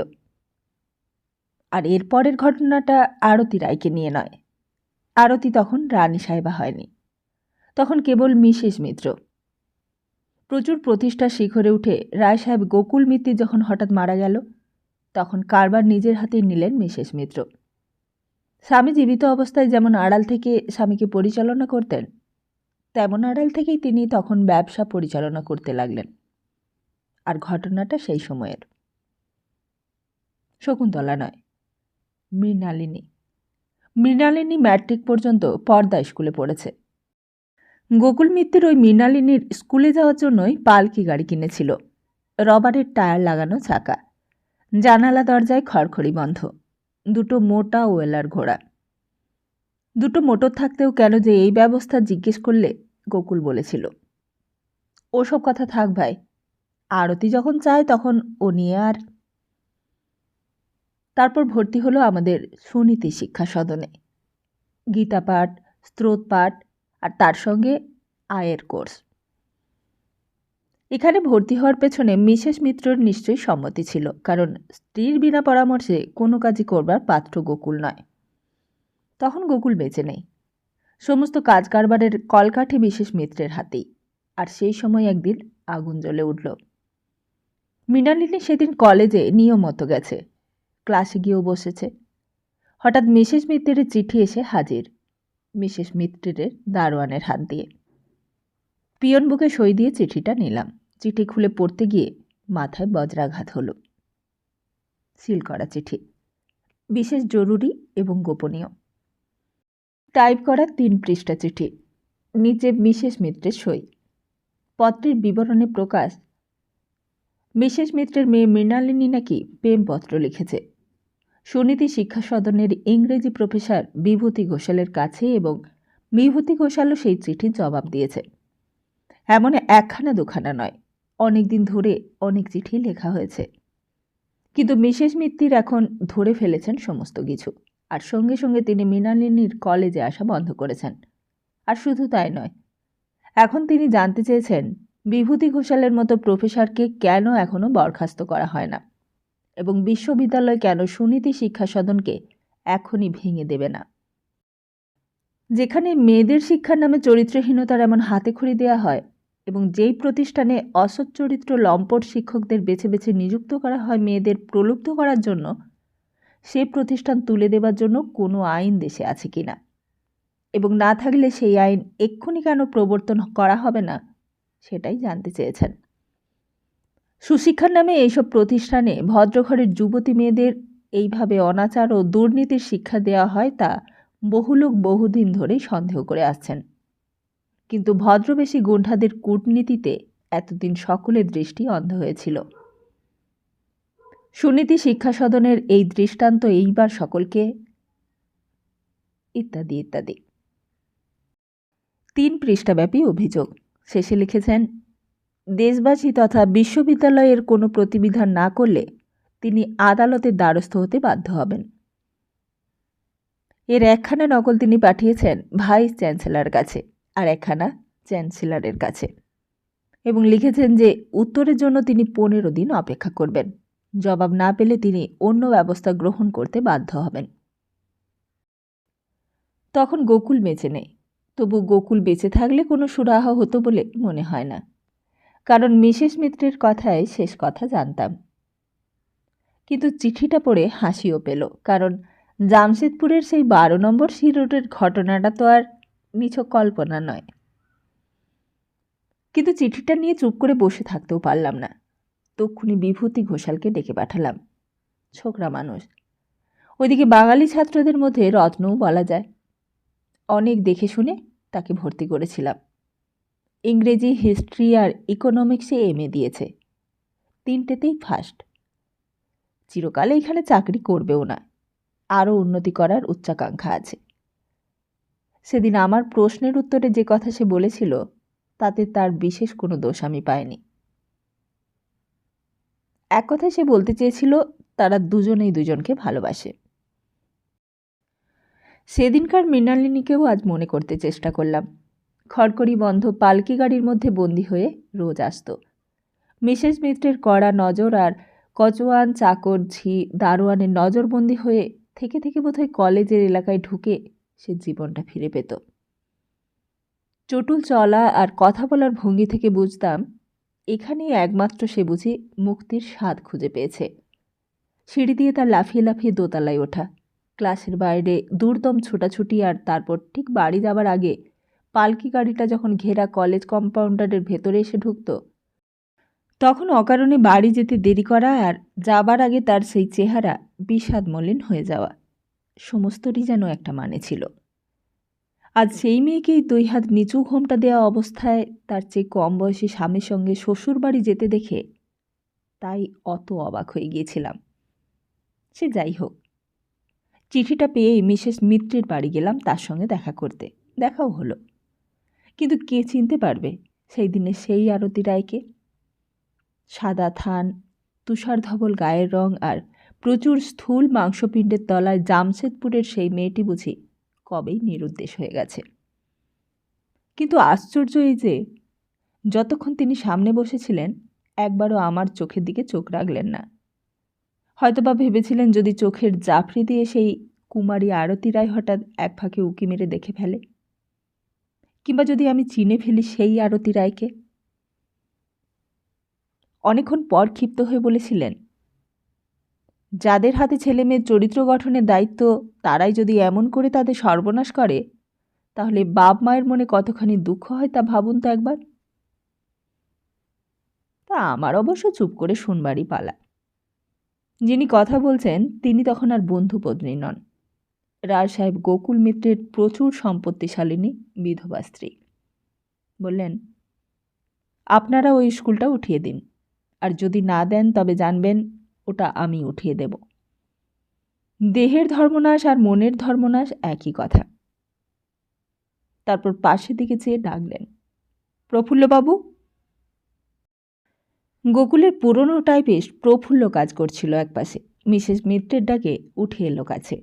আর এরপরের ঘটনাটা আরতি রায়কে নিয়ে নয়। আরতি তখন রানী সাহেবা হয়নি, তখন কেবল মিসেস মিত্র। প্রচুর প্রতিষ্ঠার শিখরে উঠে রায় সাহেব গোকুল মিত্তির যখন হঠাৎ মারা গেল, তখন কারবার নিজের হাতেই নিলেন মিসেস মিত্র। স্বামী জীবিত অবস্থায় যেমন আড়াল থেকে স্বামীকে পরিচালনা করতেন, তেমন আড়াল থেকেই তিনি তখন ব্যবসা পরিচালনা করতে লাগলেন। আর ঘটনাটা সেই সময়ের। শকুন্তলা নয়, মৃণালিনী। মৃণালিনী ম্যাট্রিক পর্যন্ত পর্দা স্কুলে পড়েছে। গোকুল মিত্তির ওই মৃণালিনীর স্কুলে যাওয়ার জন্যই পালকি গাড়ি কিনেছিল। রবারের টায়ার লাগানো চাকা, জানালা দরজায় খড়খড়ি বন্ধ, দুটো মোটা ওয়েলার ঘোড়া। দুটো মোটর থাকতেও কেন যে এই ব্যবস্থা জিজ্ঞেস করলে গোকুল বলেছিল, ওসব কথা থাক ভাই, আরতি যখন চায় তখন ও নিয়ে। আর তারপর ভর্তি হলো আমাদের সুনীতি শিক্ষা সদনে। গীতা পাঠ, স্ত্রোত পাঠ, আর তার সঙ্গে আয়ের কোর্স। এখানে ভর্তি হওয়ার পেছনে মিসেস মিত্রর নিশ্চয়ই সম্মতি ছিল, কারণ স্ত্রীর বিনা পরামর্শে কোনো কাজই করবার পাত্র গোকুল নয়। তখন গোকুল বেঁচে নেই, সমস্ত কাজ কারবারের কলকাঠি মিসেস মিত্রের হাতেই। আর সেই সময় একদিন আগুন জ্বলে উঠল। মৃণালিনী সেদিন কলেজে নিয়ম মতো গেছে, ক্লাসে গিয়েও বসেছে। হঠাৎ মিসেস মিত্রের চিঠি এসে হাজির, মিসেস মিত্রের দারোয়ানের হাত দিয়ে। পিয়ন বুকে সই দিয়ে চিঠিটা নিলাম। চিঠি খুলে পড়তে গিয়ে মাথায় বজ্রাঘাত হলো। সিল করা চিঠি, বিশেষ জরুরি এবং গোপনীয়। টাইপ করা 3 পৃষ্ঠা চিঠি, নিচে মিসেস মিত্রের সই। পত্রের বিবরণে প্রকাশ, মিসেস মিত্রের মেয়ে মৃণালিনী নাকি প্রেমপত্র লিখেছে সুনীতি শিক্ষা সদনের ইংরেজি প্রফেসর বিভূতি ঘোষালের কাছে, এবং বিভূতি ঘোষালও সেই চিঠির জবাব দিয়েছে। এমন একখানা দুখানা নয়, অনেক দিন ধরে অনেক চিঠি লেখা হয়েছে, কিন্তু মিসেস মিত্তির এখন ধরে ফেলেছেন সমস্ত কিছু। আর সঙ্গে সঙ্গে তিনি মৃণালিনীর কলেজে আসা বন্ধ করেছেন। আর শুধু তাই নয়, এখন তিনি জানতে চেয়েছেন বিভূতি ঘোষালের মতো প্রফেসরকে কেন এখনও বরখাস্ত করা হয় না, এবং বিশ্ববিদ্যালয় কেন সুনীতি শিক্ষা সদনকে এখনই ভেঙে দেবে না। যেখানে মেয়েদের শিক্ষার নামে চরিত্রহীনতার এমন হাতেখড়ি দেওয়া হয়, এবং যেই প্রতিষ্ঠানে অসৎ চরিত্র লম্পট শিক্ষকদের বেছে বেছে নিযুক্ত করা হয় মেয়েদের প্রলুব্ধ করার জন্য, সেই প্রতিষ্ঠান তুলে দেবার জন্য কোনো আইন দেশে আছে কিনা, এবং না থাকলে সেই আইন এক্ষুনি কেন প্রবর্তন করা হবে না, সেটাই জানতে চেয়েছেন। সুশিক্ষার নামে এইসব প্রতিষ্ঠানে ভদ্রঘরের যুবতী মেয়েদের এইভাবে অনাচার ও দুর্নীতির শিক্ষা দেওয়া হয় তা বহু লোক বহুদিন ধরেই সন্দেহ করে আসছেন। কিন্তু ভদ্রবেশী গুন্ডাদের কূটনীতিতে এতদিন সকলের দৃষ্টি অন্ধ হয়েছিল। সুনীতি শিক্ষা সদনের এই দৃষ্টান্ত এইবার সকলকে, ইত্যাদি ইত্যাদি। 3 পৃষ্ঠাব্যাপী অভিযোগ। শেষে লিখেছেন, দেশবাসী তথা বিশ্ববিদ্যালয়ের কোনো প্রতিবিধান না করলে তিনি আদালতের দ্বারস্থ হতে বাধ্য হবেন। এর একখানা নকল তিনি পাঠিয়েছেন ভাইস চ্যান্সেলর কাছে, আর একখানা চ্যান্সেলরের কাছে, এবং লিখেছেন যে উত্তরের জন্য তিনি 15 দিন অপেক্ষা করবেন। জবাব না পেলে তিনি অন্য ব্যবস্থা গ্রহণ করতে বাধ্য হবেন। তখন গোকুল বেঁচে নেই, তবু গোকুল বেঁচে থাকলে কোনো সুরাহা হতো বলে মনে হয় না, কারণ মিসেস মিত্রের কথায় শেষ কথা জানতাম। কিন্তু চিঠিটা পড়ে হাসিও পেল, কারণ জামশেদপুরের সেই 12 নম্বর সি রোডের ঘটনাটা তো আর নিছক কল্পনা নয়। কিন্তু চিঠিটা নিয়ে চুপ করে বসে থাকতেও পারলাম না। তক্ষুনি বিভূতি ঘোষালকে ডেকে পাঠালাম। ছোকরা মানুষ, ওইদিকে বাঙালি ছাত্রদের মধ্যে রত্নও বলা যায়। অনেক দেখে শুনে তাকে ভর্তি করেছিলাম। ইংরেজি, হিস্ট্রি আর ইকোনমিক্সে MA দিয়েছে, 3টেতেই ফার্স্ট। চিরকালে এখানে চাকরি করবেও না, আরও উন্নতি করার উচ্চাকাঙ্ক্ষা আছে। সেদিন আমার প্রশ্নের উত্তরে যে কথা সে বলেছিল, তাতে তার বিশেষ কোনো দোষ আমি পাইনি। এক কথায় সে বলতে চেয়েছিল তারা দুজনেই দুজনকে ভালোবাসে। সেদিনকার মৃণালিনীকেও আজ মনে করতে চেষ্টা করলাম। খড়খড়ি বন্ধ পালকি গাড়ির মধ্যে বন্দি হয়ে রোজ আসত। মিসেস মিত্রের কড়া নজর আর কচোয়ান, চাকর, ঝি, দারোয়ানের নজরবন্দি হয়ে থেকে থেকে বোধহয় কলেজের এলাকায় ঢুকে সে জীবনটা ফিরে পেত। চটুল চলা আর কথা বলার ভঙ্গি থেকে বুঝতাম এখানেই একমাত্র সে বুঝি মুক্তির স্বাদ খুঁজে পেয়েছে। সিঁড়ি দিয়ে তার লাফিয়ে লাফিয়ে দোতলায় ওঠা, ক্লাসের বাইরে দুর্দম ছোটাছুটি, আর তারপর ঠিক বাড়ি যাবার আগে পালকি গাড়িটা যখন ঘেরা কলেজ কম্পাউন্ডারের ভেতরে এসে ঢুকত, তখন অকারণে বাড়ি যেতে দেরি করা, আর যাবার আগে তার সেই চেহারা বিষাদ মলিন হয়ে যাওয়া, সমস্তরই যেন একটা মানে ছিল। আজ সেই মেয়েকেই 2 হাত নিচু ঘোমটা দেওয়া অবস্থায় তার চেয়ে কম বয়সী স্বামীর সঙ্গে শ্বশুর বাড়ি যেতে দেখে তাই অত অবাক হয়ে গিয়েছিলাম। সে যাই হোক, চিঠিটা পেয়ে মিসেস মিত্রের বাড়ি গেলাম তার সঙ্গে দেখা করতে। দেখাও হলো, কিন্তু কে চিনতে পারবে সেই দিনে সেই আরতি রায়কে? সাদা থান, তুষার ধবল গায়ের রং আর প্রচুর স্থূল মাংসপিণ্ডের তলায় জামশেদপুরের সেই মেয়েটি বুঝি কবেই নিরুদ্দেশ হয়ে গেছে। কিন্তু আশ্চর্য এই যে যতক্ষণ তিনি সামনে বসেছিলেন একবারও আমার চোখের দিকে চোখ রাখলেন না। হয়তোবা ভেবেছিলেন যদি চোখের জাফরি দিয়ে সেই কুমারী আরতি রায় হঠাৎ এক ফাঁকে উঁকি মেরে দেখে ফেলে, কিংবা যদি আমি চিনে ফেলি সেই আরতি রায়কে। অনেকক্ষণ পর ক্ষিপ্ত হয়ে বলেছিলেন, যাদের হাতে ছেলে মেয়ের চরিত্র গঠনের দায়িত্ব, তারাই যদি এমন করে তাদের সর্বনাশ করে, তাহলে বাপ মায়ের মনে কতখানি দুঃখ হয় তা ভাবুন তো একবার। তা আমার অবশ্য চুপ করে শুনবারই পালা। যিনি কথা বলছেন তিনি তখন আর বন্ধুপত্নী নন, রায় সাহেব গোকুল মিত্রের প্রচুর সম্পত্তিশালিনী বিধবা স্ত্রী। বললেন, আপনারা ওই স্কুলটা উঠিয়ে দিন, আর যদি না দেন তবে জানবেন ওটা আমি উঠিয়ে দেব। দেহের ধর্মনাশ আর মনের ধর্মনাশ একই কথা। তারপর পাশের দিকে চেয়ে ডাকলেন, প্রফুল্লবাবু। গোকুলের পুরনো টাইপিস্ট প্রফুল্ল কাজ করছিল একপাশে। মিসেস মিত্রের ডাকে উঠে এলো কাছে।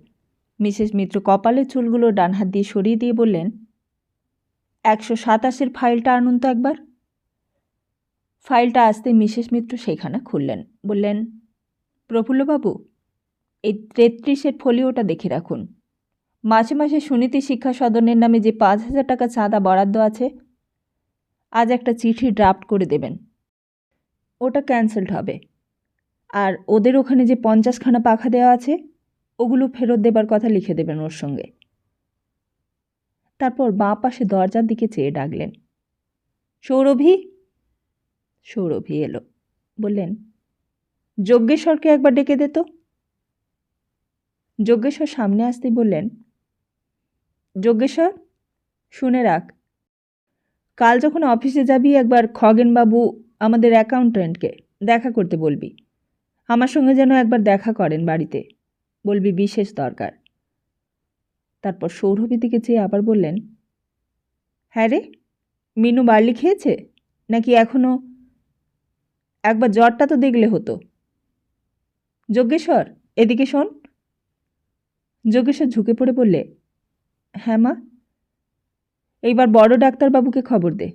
মিসেস মিত্র কপালের চুলগুলো ডান হাত দিয়ে সরিয়ে দিয়ে বললেন, 127 ফাইলটা আনুন তো একবার। ফাইলটা আসতে মিসেস মিত্র সেখানে খুললেন। বললেন, প্রফুল্লবাবু, এই 33 ফোলিওটা দেখে রাখুন। মাসে মাসে সুনীতি শিক্ষা সদনের নামে যে 5,000 টাকা চাঁদা বরাদ্দ আছে, আজ একটা চিঠি ড্রাফট করে দেবেন। ওটা ক্যান্সেলড হবে। আর ওদের ওখানে যে 50খানা পাখা দেওয়া আছে, ওগুলো ফেরত দেবার কথা লিখে দেবেন ওর সঙ্গে। তারপর বাঁ পাশে দরজার দিকে চেয়ে ডাকলেন, সৌরভী। সৌরভী এলো। বললেন, যজ্ঞেশ্বরকে একবার ডেকে দে তো। যজ্ঞেশ্বর সামনে আসতেই বললেন, যজ্ঞেশ্বর, শুনে রাখ, কাল যখন অফিসে যাবি একবার খগেনবাবু আমাদের অ্যাকাউন্ট্যান্টকে দেখা করতে বলবি। আমার সঙ্গে যেন একবার দেখা করেন বাড়িতে, বলবি বিশেষ দরকার। তারপর সৌরভীর দিকে চেয়ে আবার বললেন, হ্যাঁ রে, মিনু বার্লি খেয়েছে নাকি এখনো? একবার জ্বরটা তো দেখলে হতো। যজ্ঞেশ্বর, এদিকে শোন। যজ্ঞেশ্বর ঝুঁকে পড়ে বললে, হ্যাঁ মা। এইবার বড় ডাক্তারবাবুকে খবর দে,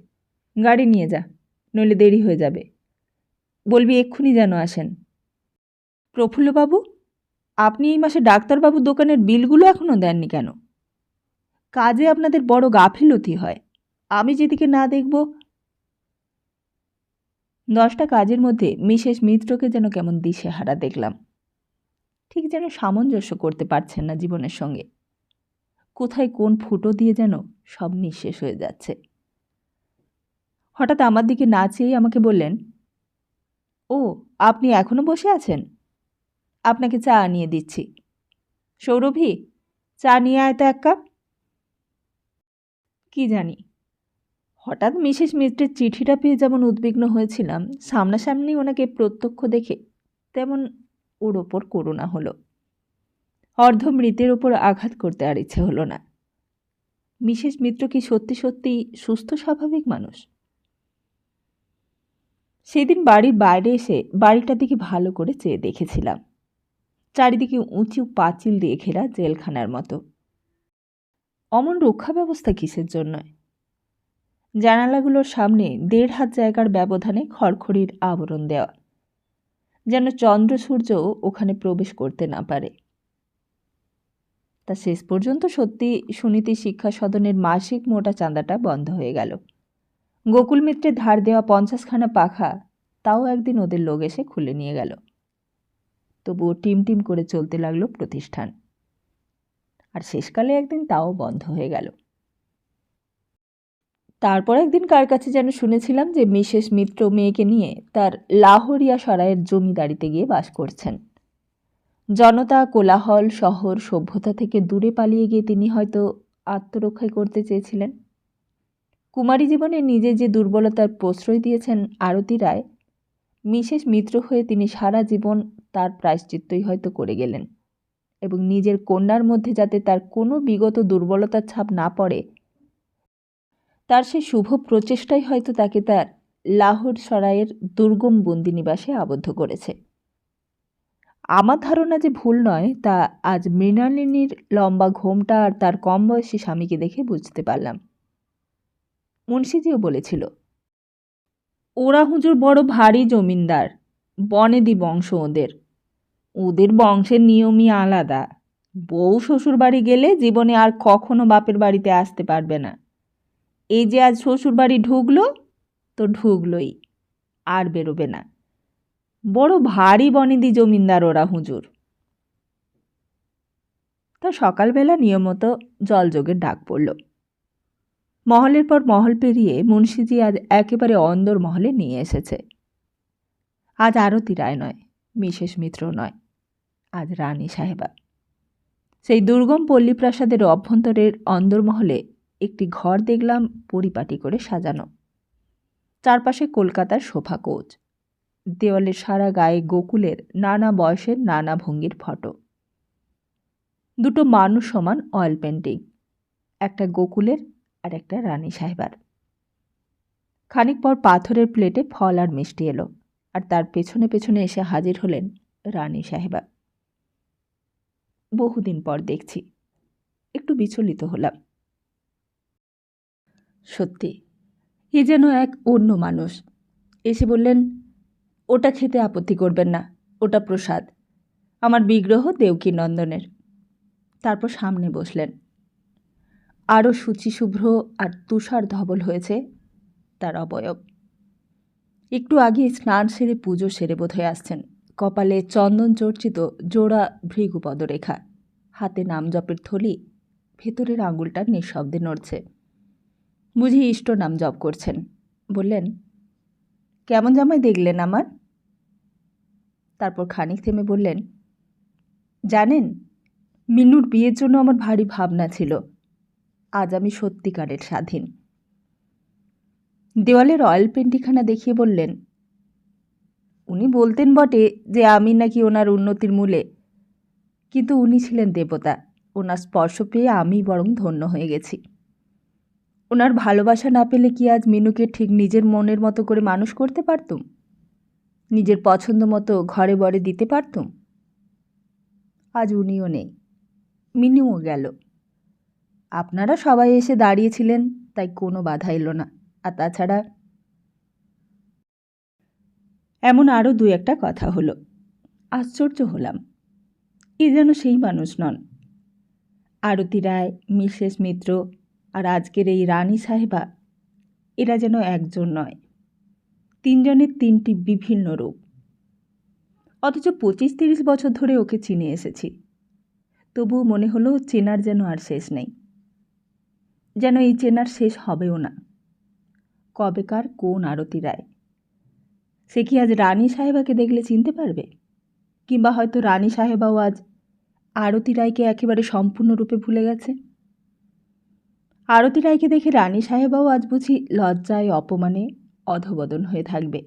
গাড়ি নিয়ে যা, নইলে দেরি হয়ে যাবে। বলবি এক্ষুনি যেন আসেন। প্রফুল্লবাবু, আপনি এই মাসে ডাক্তারবাবুর দোকানের বিলগুলো এখনও দেননি কেন? কাজে আপনাদের বড় গাফিলতি হয়, আমি যেদিকে না দেখব। 10টা কাজের মধ্যে মিসেস মিত্রকে যেন কেমন দিশেহারা দেখলাম। ঠিক যেন সামঞ্জস্য করতে পারছেন না জীবনের সঙ্গে। কোথায় কোন ফুটো দিয়ে যেন সব নিঃশেষ হয়ে যাচ্ছে। হঠাৎ আমার দিকে না চেয়ে আমাকে বললেন, ও, আপনি এখনো বসে আছেন? আপনাকে চা আনিয়ে দিচ্ছি। সৌরভী, চা নিয়ে আয় তো এক কাপ। কি জানি, হঠাৎ মিসেস মিত্রের চিঠিটা পেয়ে যেমন উদ্বিগ্ন হয়েছিলাম, সামনাসামনি ওনাকে প্রত্যক্ষ দেখে তেমন ওর ওপর করুণা হলো। অর্ধমৃতের ওপর আঘাত করতে আর ইচ্ছে হলো না। মিসেস মিত্র কি সত্যি সত্যি সুস্থ স্বাভাবিক মানুষ? সেদিন বাড়ির বাইরে এসে বাড়িটার দিকে ভালো করে চেয়ে দেখেছিলাম। চারিদিকে উঁচু পাঁচিল দিয়ে ঘেরা জেলখানার মতো। অমন রক্ষা ব্যবস্থা কিসের জন্য? জানালাগুলোর সামনে 1.5 হাত জায়গার ব্যবধানে খড়খড়ির আবরণ দেওয়া, যেন চন্দ্র সূর্য ওখানে প্রবেশ করতে না পারে। তা শেষ পর্যন্ত সত্যি সুনীতি শিক্ষা সদনের মাসিক মোটা চাঁদাটা বন্ধ হয়ে গেল। গোকুল মিত্রের ধার দেওয়া 50খানা পাখা তাও একদিন ওদের লোক এসে খুলে নিয়ে গেল। তবুও টিমটিম করে চলতে লাগলো প্রতিষ্ঠান। আর শেষকালে একদিন তাও বন্ধ হয়ে গেল। তারপর একদিন কার কাছে যেন শুনেছিলাম যে মিসেস মিত্র মেয়েকে নিয়ে তার লাহোরিয়া সরাইয়ের জমিদারিতে গিয়ে বাস করছেন। জনতা, কোলাহল, শহর, সভ্যতা থেকে দূরে পালিয়ে গিয়ে তিনি হয়তো আত্মরক্ষাই করতে চেয়েছিলেন। কুমারী জীবনে নিজে যে দুর্বলতার প্রশ্রয় দিয়েছেন আরতি রায়, মিসেস মিত্র হয়ে তিনি সারা জীবন তার প্রায়শ্চিত্তই হয়তো করে গেলেন, এবং নিজের কন্যার মধ্যে যাতে তার কোনো বিগত দুর্বলতার ছাপ না পড়ে, তার সেই শুভ প্রচেষ্টাই হয়তো তাকে তার লাহোর সরাইয়ের দুর্গম বন্দিনিবাসে আবদ্ধ করেছে। আমার ধারণা যে ভুল নয় তা আজ মৃণালিনীর লম্বা ঘোমটা আর তার কম বয়সী স্বামীকে দেখে বুঝতে পারলাম। মুন্সিজিও বলেছিল, ওরা হুজুর বড় ভারী জমিনদার, বনেদি বংশ ওদের। ওদের বংশের নিয়মই আলাদা। বউ শ্বশুর বাড়ি গেলে জীবনে আর কখনো বাপের বাড়িতে আসতে পারবে না। এই যে আজ শ্বশুর বাড়ি ঢুকলো তো ঢুকলোই, আর বেরোবে না। বড় ভারী বনেদি জমিনদার ওরা হুজুর। তা সকালবেলা নিয়মত জলযোগের ডাক পড়ল। মহলের পর মহল পেরিয়ে মুন্সিজি আজ একেবারে অন্দর মহলে নিয়ে এসেছে। আজ আরতি রায় নয়, মিসেস মিত্র নয়, আজ রানী সাহেবা। সেই দুর্গম পল্লীপ্রাসাদের অভ্যন্তরের অন্দরমহলে একটি ঘর দেখলাম পরিপাটি করে সাজানো। চারপাশে কলকাতার সোফা কোচ, দেওয়ালের সারা গায়ে গোকুলের নানা বয়সের নানা ভঙ্গির ফটো। দুটো মানুষ সমান অয়েল পেন্টিং, একটা গোকুলের আর একটা রানী সাহেবার। খানিক পর পাথরের প্লেটে ফল আর মিষ্টি এলো, আর তার পেছনে পেছনে এসে হাজির হলেন রানী সাহেবা। বহুদিন পর দেখছি, একটু বিচলিত হলাম। সত্যি এ যেন এক অন্য মানুষ। এসে বললেন, ওটা খেতে আপত্তি করবেন না, ওটা প্রসাদ, আমার বিগ্রহ দেবকী নন্দনের। তারপর সামনে বসলেন। আরও শুচিশুভ্র আর তুষার ধবল হয়েছে তার অবয়ব। একটু আগে স্নান সেরে পুজো সেরে বোধ হয়ে আসছেন। কপালে চন্দন চর্চিত জোড়া ভৃগুপদরেখা, হাতে নাম জপের থলি, ভেতরের আঙুলটা নিঃশব্দে নড়ছে। বুঝি ইষ্ট নাম জপ করছেন। বললেন, কেমন জামাই দেখলেন আমার? তারপর খানিক থেমে বললেন, জানেন, মিনুর বিয়ের জন্য আমার ভারী ভাবনা ছিল। আজ আমি সত্যিকারের স্বাধীন। দেওয়ালের অয়েল পেন্টিখানা দেখিয়ে বললেন, উনি বলতেন বটে যে আমি নাকি ওনার উন্নতির মূলে, কিন্তু উনি ছিলেন দেবতা। ওনার স্পর্শ পেয়ে আমি বরং ধন্য হয়ে গেছি। ওনার ভালোবাসা না পেলে কি আজ মিনুকে ঠিক নিজের মনের মতো করে মানুষ করতে পারতুম? নিজের পছন্দ মতো ঘরে বরে দিতে পারতুম? আজ উনিও নেই, মিনুও গেল। আপনারা সবাই এসে দাঁড়িয়েছিলেন, তাই কোনো বাধা এলো না। আর তাছাড়া এমন আরও দু একটা কথা হলো। আশ্চর্য হলাম, এ যেন সেই মানুষ নন। আরতি রায়, মিসেস মিত্র আর আজকের এই রানী সাহেবা, এরা যেন একজন নয়, তিনজনের তিনটি বিভিন্ন রূপ। অথচ 25-30 বছর ধরে ওকে চিনে এসেছি। তবুও মনে হলো চেনার যেন আর শেষ নেই, যেন এই চেনার শেষ হবেও না। কবেকার কোন আরতি রায়, সে কি আজ রানী সাহেবাকে দেখলে চিনতে পারবে? কিংবা হয়তো রানী সাহেবাও আজ আরতি রায়কে একেবারে সম্পূর্ণরূপে ভুলে গেছে। আরতি রায়কে দেখে রানী সাহেবাও আজ বুঝি লজ্জায় অপমানে অধবদন হয়ে থাকবে।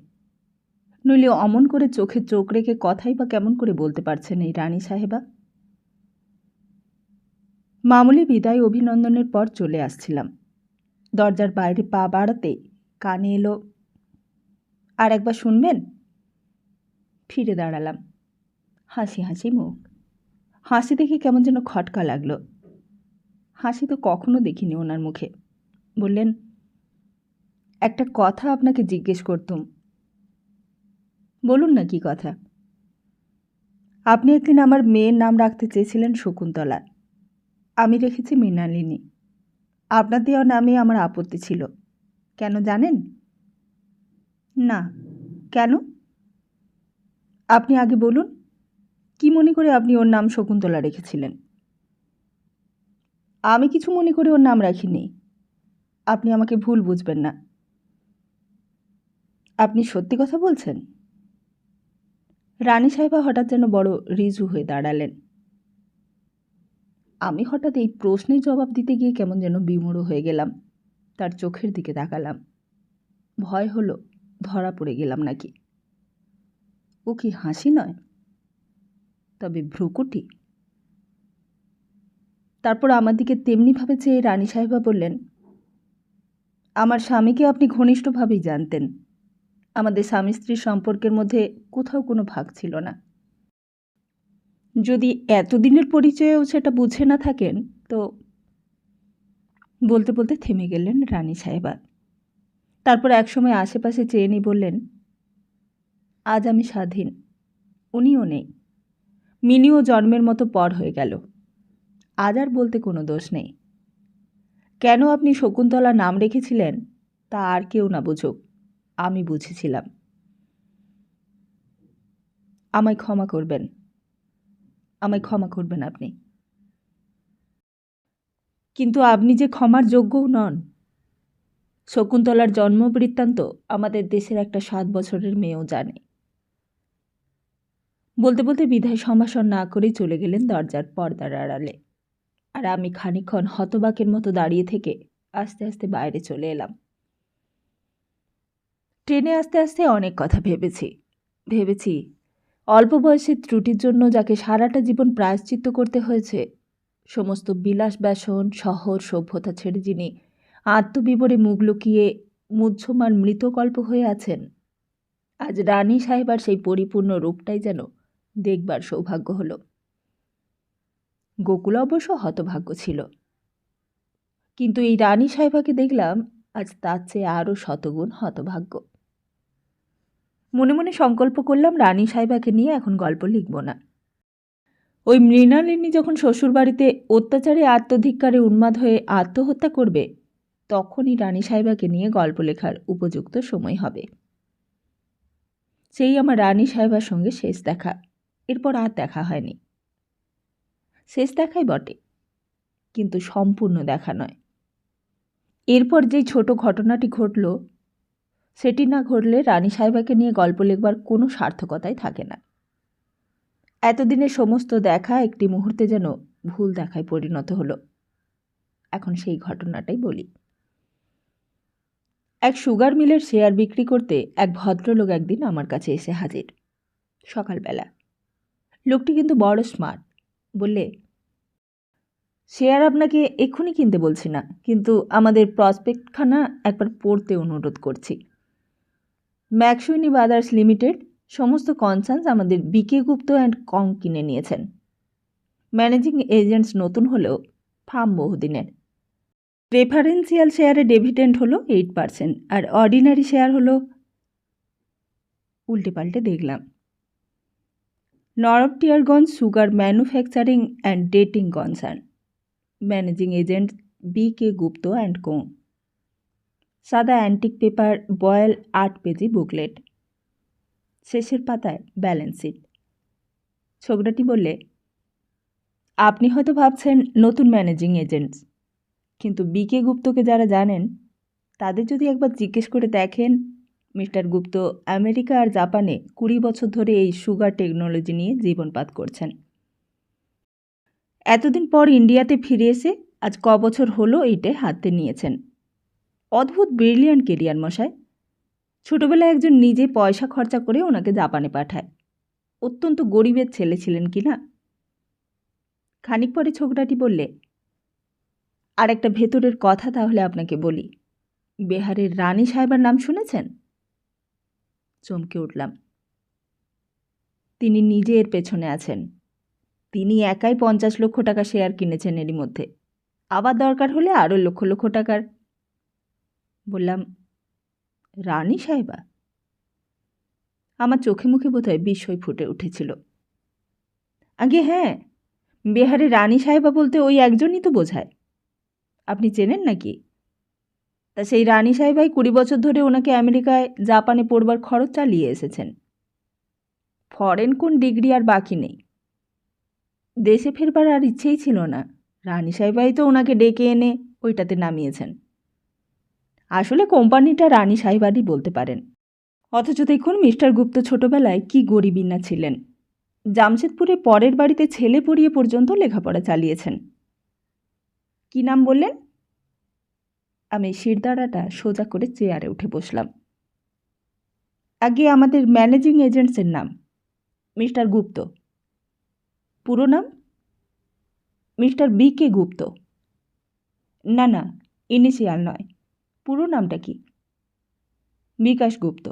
নইলে অমন করে চোখে চোখ রেখে কথাই বা কেমন করে বলতে পারছেন এই রানী সাহেবা? মামুলি বিদায় অভিনন্দনের পর চলে আসছিলাম। দরজার বাইরে পা বাড়াতেই কানে এলো, আর একবার শুনবেন? ফিরে দাঁড়ালাম। হাসি হাসি মুখ। হাসি দেখে কেমন যেন খটকা লাগলো। হাসি তো কখনো দেখিনি ওনার মুখে। বললেন, একটা কথা আপনাকে জিজ্ঞেস করতুম। বলুন না, কি কথা? আপনি একদিন আমার মেয়ের নাম রাখতে চেয়েছিলেন শকুন্তলা, আমি রেখেছি মৃণালিনী। আপনার দেওয়া নামে আমার আপত্তি ছিল। কেন জানেন? না, কেন? আপনি আগে বলুন, কি মনে করে আপনি ওর নাম শকুন্তলা রেখেছিলেন? আমি কিছু মনে করে ওর নাম রাখিনি। আপনি আমাকে ভুল বুঝবেন না। আপনি সত্যি কথা বলছেন? রানী সাহেবা হঠাৎ যেন বড় রিজু হয়ে দাঁড়ালেন। আমি হঠাৎ এই প্রশ্নের জবাব দিতে গিয়ে কেমন যেন বিমূঢ় হয়ে গেলাম। তার চোখের দিকে তাকালাম। ভয় হলো ধরা পড়ে গেলাম নাকি। ও কি হাসি নয়, তবে ভ্রুকুটি। তারপর আমার দিকে তেমনিভাবে চেয়ে রানী সাহেবা বললেন, আমার স্বামীকে আপনি ঘনিষ্ঠভাবেই জানতেন। আমাদের স্বামী স্ত্রীর সম্পর্কের মধ্যে কোথাও কোনো ভাগ ছিল না। যদি এতদিনের পরিচয়েও সেটা বুঝে না থাকেন তো। বলতে বলতে থেমে গেলেন রানী সাহেবা। তারপর একসময় আশেপাশে চেয়ে নিয়ে বললেন, আজ আমি স্বাধীন, উনিও নেই। মিনিও জন্মের মতো পর হয়ে গেল। আজ আর বলতে কোনো দোষ নেই। কেন আপনি শকুন্তলা নাম রেখেছিলেন তা আর কেউ না বুঝুক, আমি বুঝেছিলাম। আমায় ক্ষমা করবেন, আমায় ক্ষমা করবেন আপনি। কিন্তু আপনি যে ক্ষমার যোগ্যও নন। শকুন্তলার জন্ম বৃত্তান্ত আমাদের দেশের একটা 7 বছরের মেয়েও জানে। বলতে বলতে বিদায় সম্ভাষণ না করেই চলে গেলেন দরজার পর্দার আড়ালে। আর আমি খানিকক্ষণ হতবাকের মতো দাঁড়িয়ে থেকে আস্তে আস্তে বাইরে চলে এলাম। ট্রেনে আস্তে আস্তে অনেক কথা ভেবেছি অল্প বয়সের ত্রুটির জন্য যাকে সারাটা জীবন প্রায়শ্চিত্ত করতে হয়েছে, সমস্ত বিলাস ব্যসন শহর সভ্যতা ছেড়ে যিনি আত্মবিবরে মুখ লুকিয়ে মুহ্যমান মৃতকল্প হয়ে আছেন, আজ রানী সাহেবার সেই পরিপূর্ণ রূপটাই যেন দেখবার সৌভাগ্য হলো। গোকুল অবশ্য হতভাগ্য ছিল, কিন্তু এই রানী সাহেবাকে দেখলাম আজ তার চেয়ে আরও শতগুণ হতভাগ্য। মনে মনে সংকল্প করলাম রানী সাহেবাকে নিয়ে এখন গল্প লিখব না। ওই মৃণালিনী যখন শ্বশুরবাড়িতে অত্যাচারে আত্মধিক্কারে উন্মাদ হয়ে আত্মহত্যা করবে, তখনই রানী সাহেবাকে নিয়ে গল্প লেখার উপযুক্ত সময় হবে। সেই আমার রানী সাহেবার সঙ্গে শেষ দেখা। এরপর আর দেখা হয়নি। শেষ দেখাই বটে, কিন্তু সম্পূর্ণ দেখা নয়। এরপর যেই ছোট ঘটনাটি ঘটল, সেটি না ঘটলে রানী সাহেবাকে নিয়ে গল্প লিখবার কোনো সার্থকতাই থাকে না। এতদিনের সমস্ত দেখা একটি মুহূর্তে যেন ভুল দেখায় পরিণত হলো। এখন সেই ঘটনাটাই বলি। এক সুগার মিলের শেয়ার বিক্রি করতে এক ভদ্রলোক একদিন আমার কাছে এসে হাজির, সকালবেলা। লোকটি কিন্তু বড় স্মার্ট। বললে, শেয়ার আপনাকে এক্ষুনি কিনতে বলছি না, কিন্তু আমাদের প্রসপেক্টখানা একবার পড়তে অনুরোধ করছি। ম্যাকসুইনি ব্রাদার্স লিমিটেড সমস্ত কনসার্নস আমাদের বিকে গুপ্ত অ্যান্ড কং কিনে নিয়েছেন। ম্যানেজিং এজেন্টস নতুন হলেও ফার্ম বহুদিনের। প্রেফারেন্সিয়াল শেয়ারে ডিভিডেন্ড হলো 8%, আর অর্ডিনারি শেয়ার হলো, উল্টে পাল্টে দেখলাম, Narbatiarganj sugar manufacturing and dating concern, managing agent B K Gupta and Co. সাদা অ্যান্টিক পেপার, বয়েল 8 পেজি বুকলেট, শেষের পাতায় ব্যালেন্স শিট। ছোকরাটি বললে, আপনি হয়তো ভাবছেন নতুন ম্যানেজিং এজেন্টস, কিন্তু বিকে গুপ্তকে যারা জানেন তাদের যদি একবার জিজ্ঞেস করে দেখেন, মিস্টার গুপ্ত আমেরিকা আর জাপানে 20 বছর ধরে এই সুগার টেকনোলজি নিয়ে জীবনপাত করছেন। এতদিন পর ইন্ডিয়াতে ফিরে এসে আজ ক বছর হলো এইটায় হাতে নিয়েছেন। অদ্ভুত ব্রিলিয়ান্ট কেরিয়ার মশাই। ছোটবেলায় একজন নিজে পয়সা খরচা করে ওনাকে জাপানে পাঠায়। অত্যন্ত গরিবের ছেলে ছিলেন কি না। খানিক পরে ছোকরাটি বললে, আর একটা ভেতরের কথা তাহলে আপনাকে বলি। বিহারের রানী সাহেবার নাম শুনেছেন? চমকে উঠলাম। তিনি নিজে এর পেছনে আছেন। তিনি একাই 50 লক্ষ টাকা শেয়ার কিনেছেন এরই মধ্যে। আবার দরকার হলে আরও লক্ষ লক্ষ টাকার। বললাম, রানী সাহেবা? আমার চোখে মুখে বোধহয় বিস্ময় ফুটে উঠেছিল। আগে হ্যাঁ, বিহারের রানী সাহেবা বলতে ওই একজনই তো বোঝায়। আপনি চেনেন নাকি? তা সেই রানী সাহেবাই 20 বছর ধরে ওনাকে আমেরিকায় জাপানে পড়বার খরচ চালিয়ে এসেছেন। ফরেন কোন ডিগ্রি আর বাকি নেই। দেশে ফেরবার আর ইচ্ছেই ছিল না। রানী সাহেবাই তো ওনাকে ডেকে এনে ওইটাতে নামিয়েছেন। আসলে কোম্পানিটা রানী সাহেবারই বলতে পারেন। অথচ দেখুন মিস্টার গুপ্ত ছোটবেলায় কি গরিবই না ছিলেন। জামশেদপুরে পরের বাড়িতে ছেলে পড়িয়ে পর্যন্ত লেখাপড়া চালিয়েছেন। কি নাম বললেন? আমি শিরদাঁড়াটা সোজা করে চেয়ারে উঠে বসলাম। আগে আমাদের ম্যানেজিং এজেন্টসের নাম মিস্টার গুপ্ত। পুরো নাম? মিস্টার বিকে গুপ্ত। না না, ইনিশিয়াল নয়। পুরো নামটা কি? বিকাশ গুপ্ত।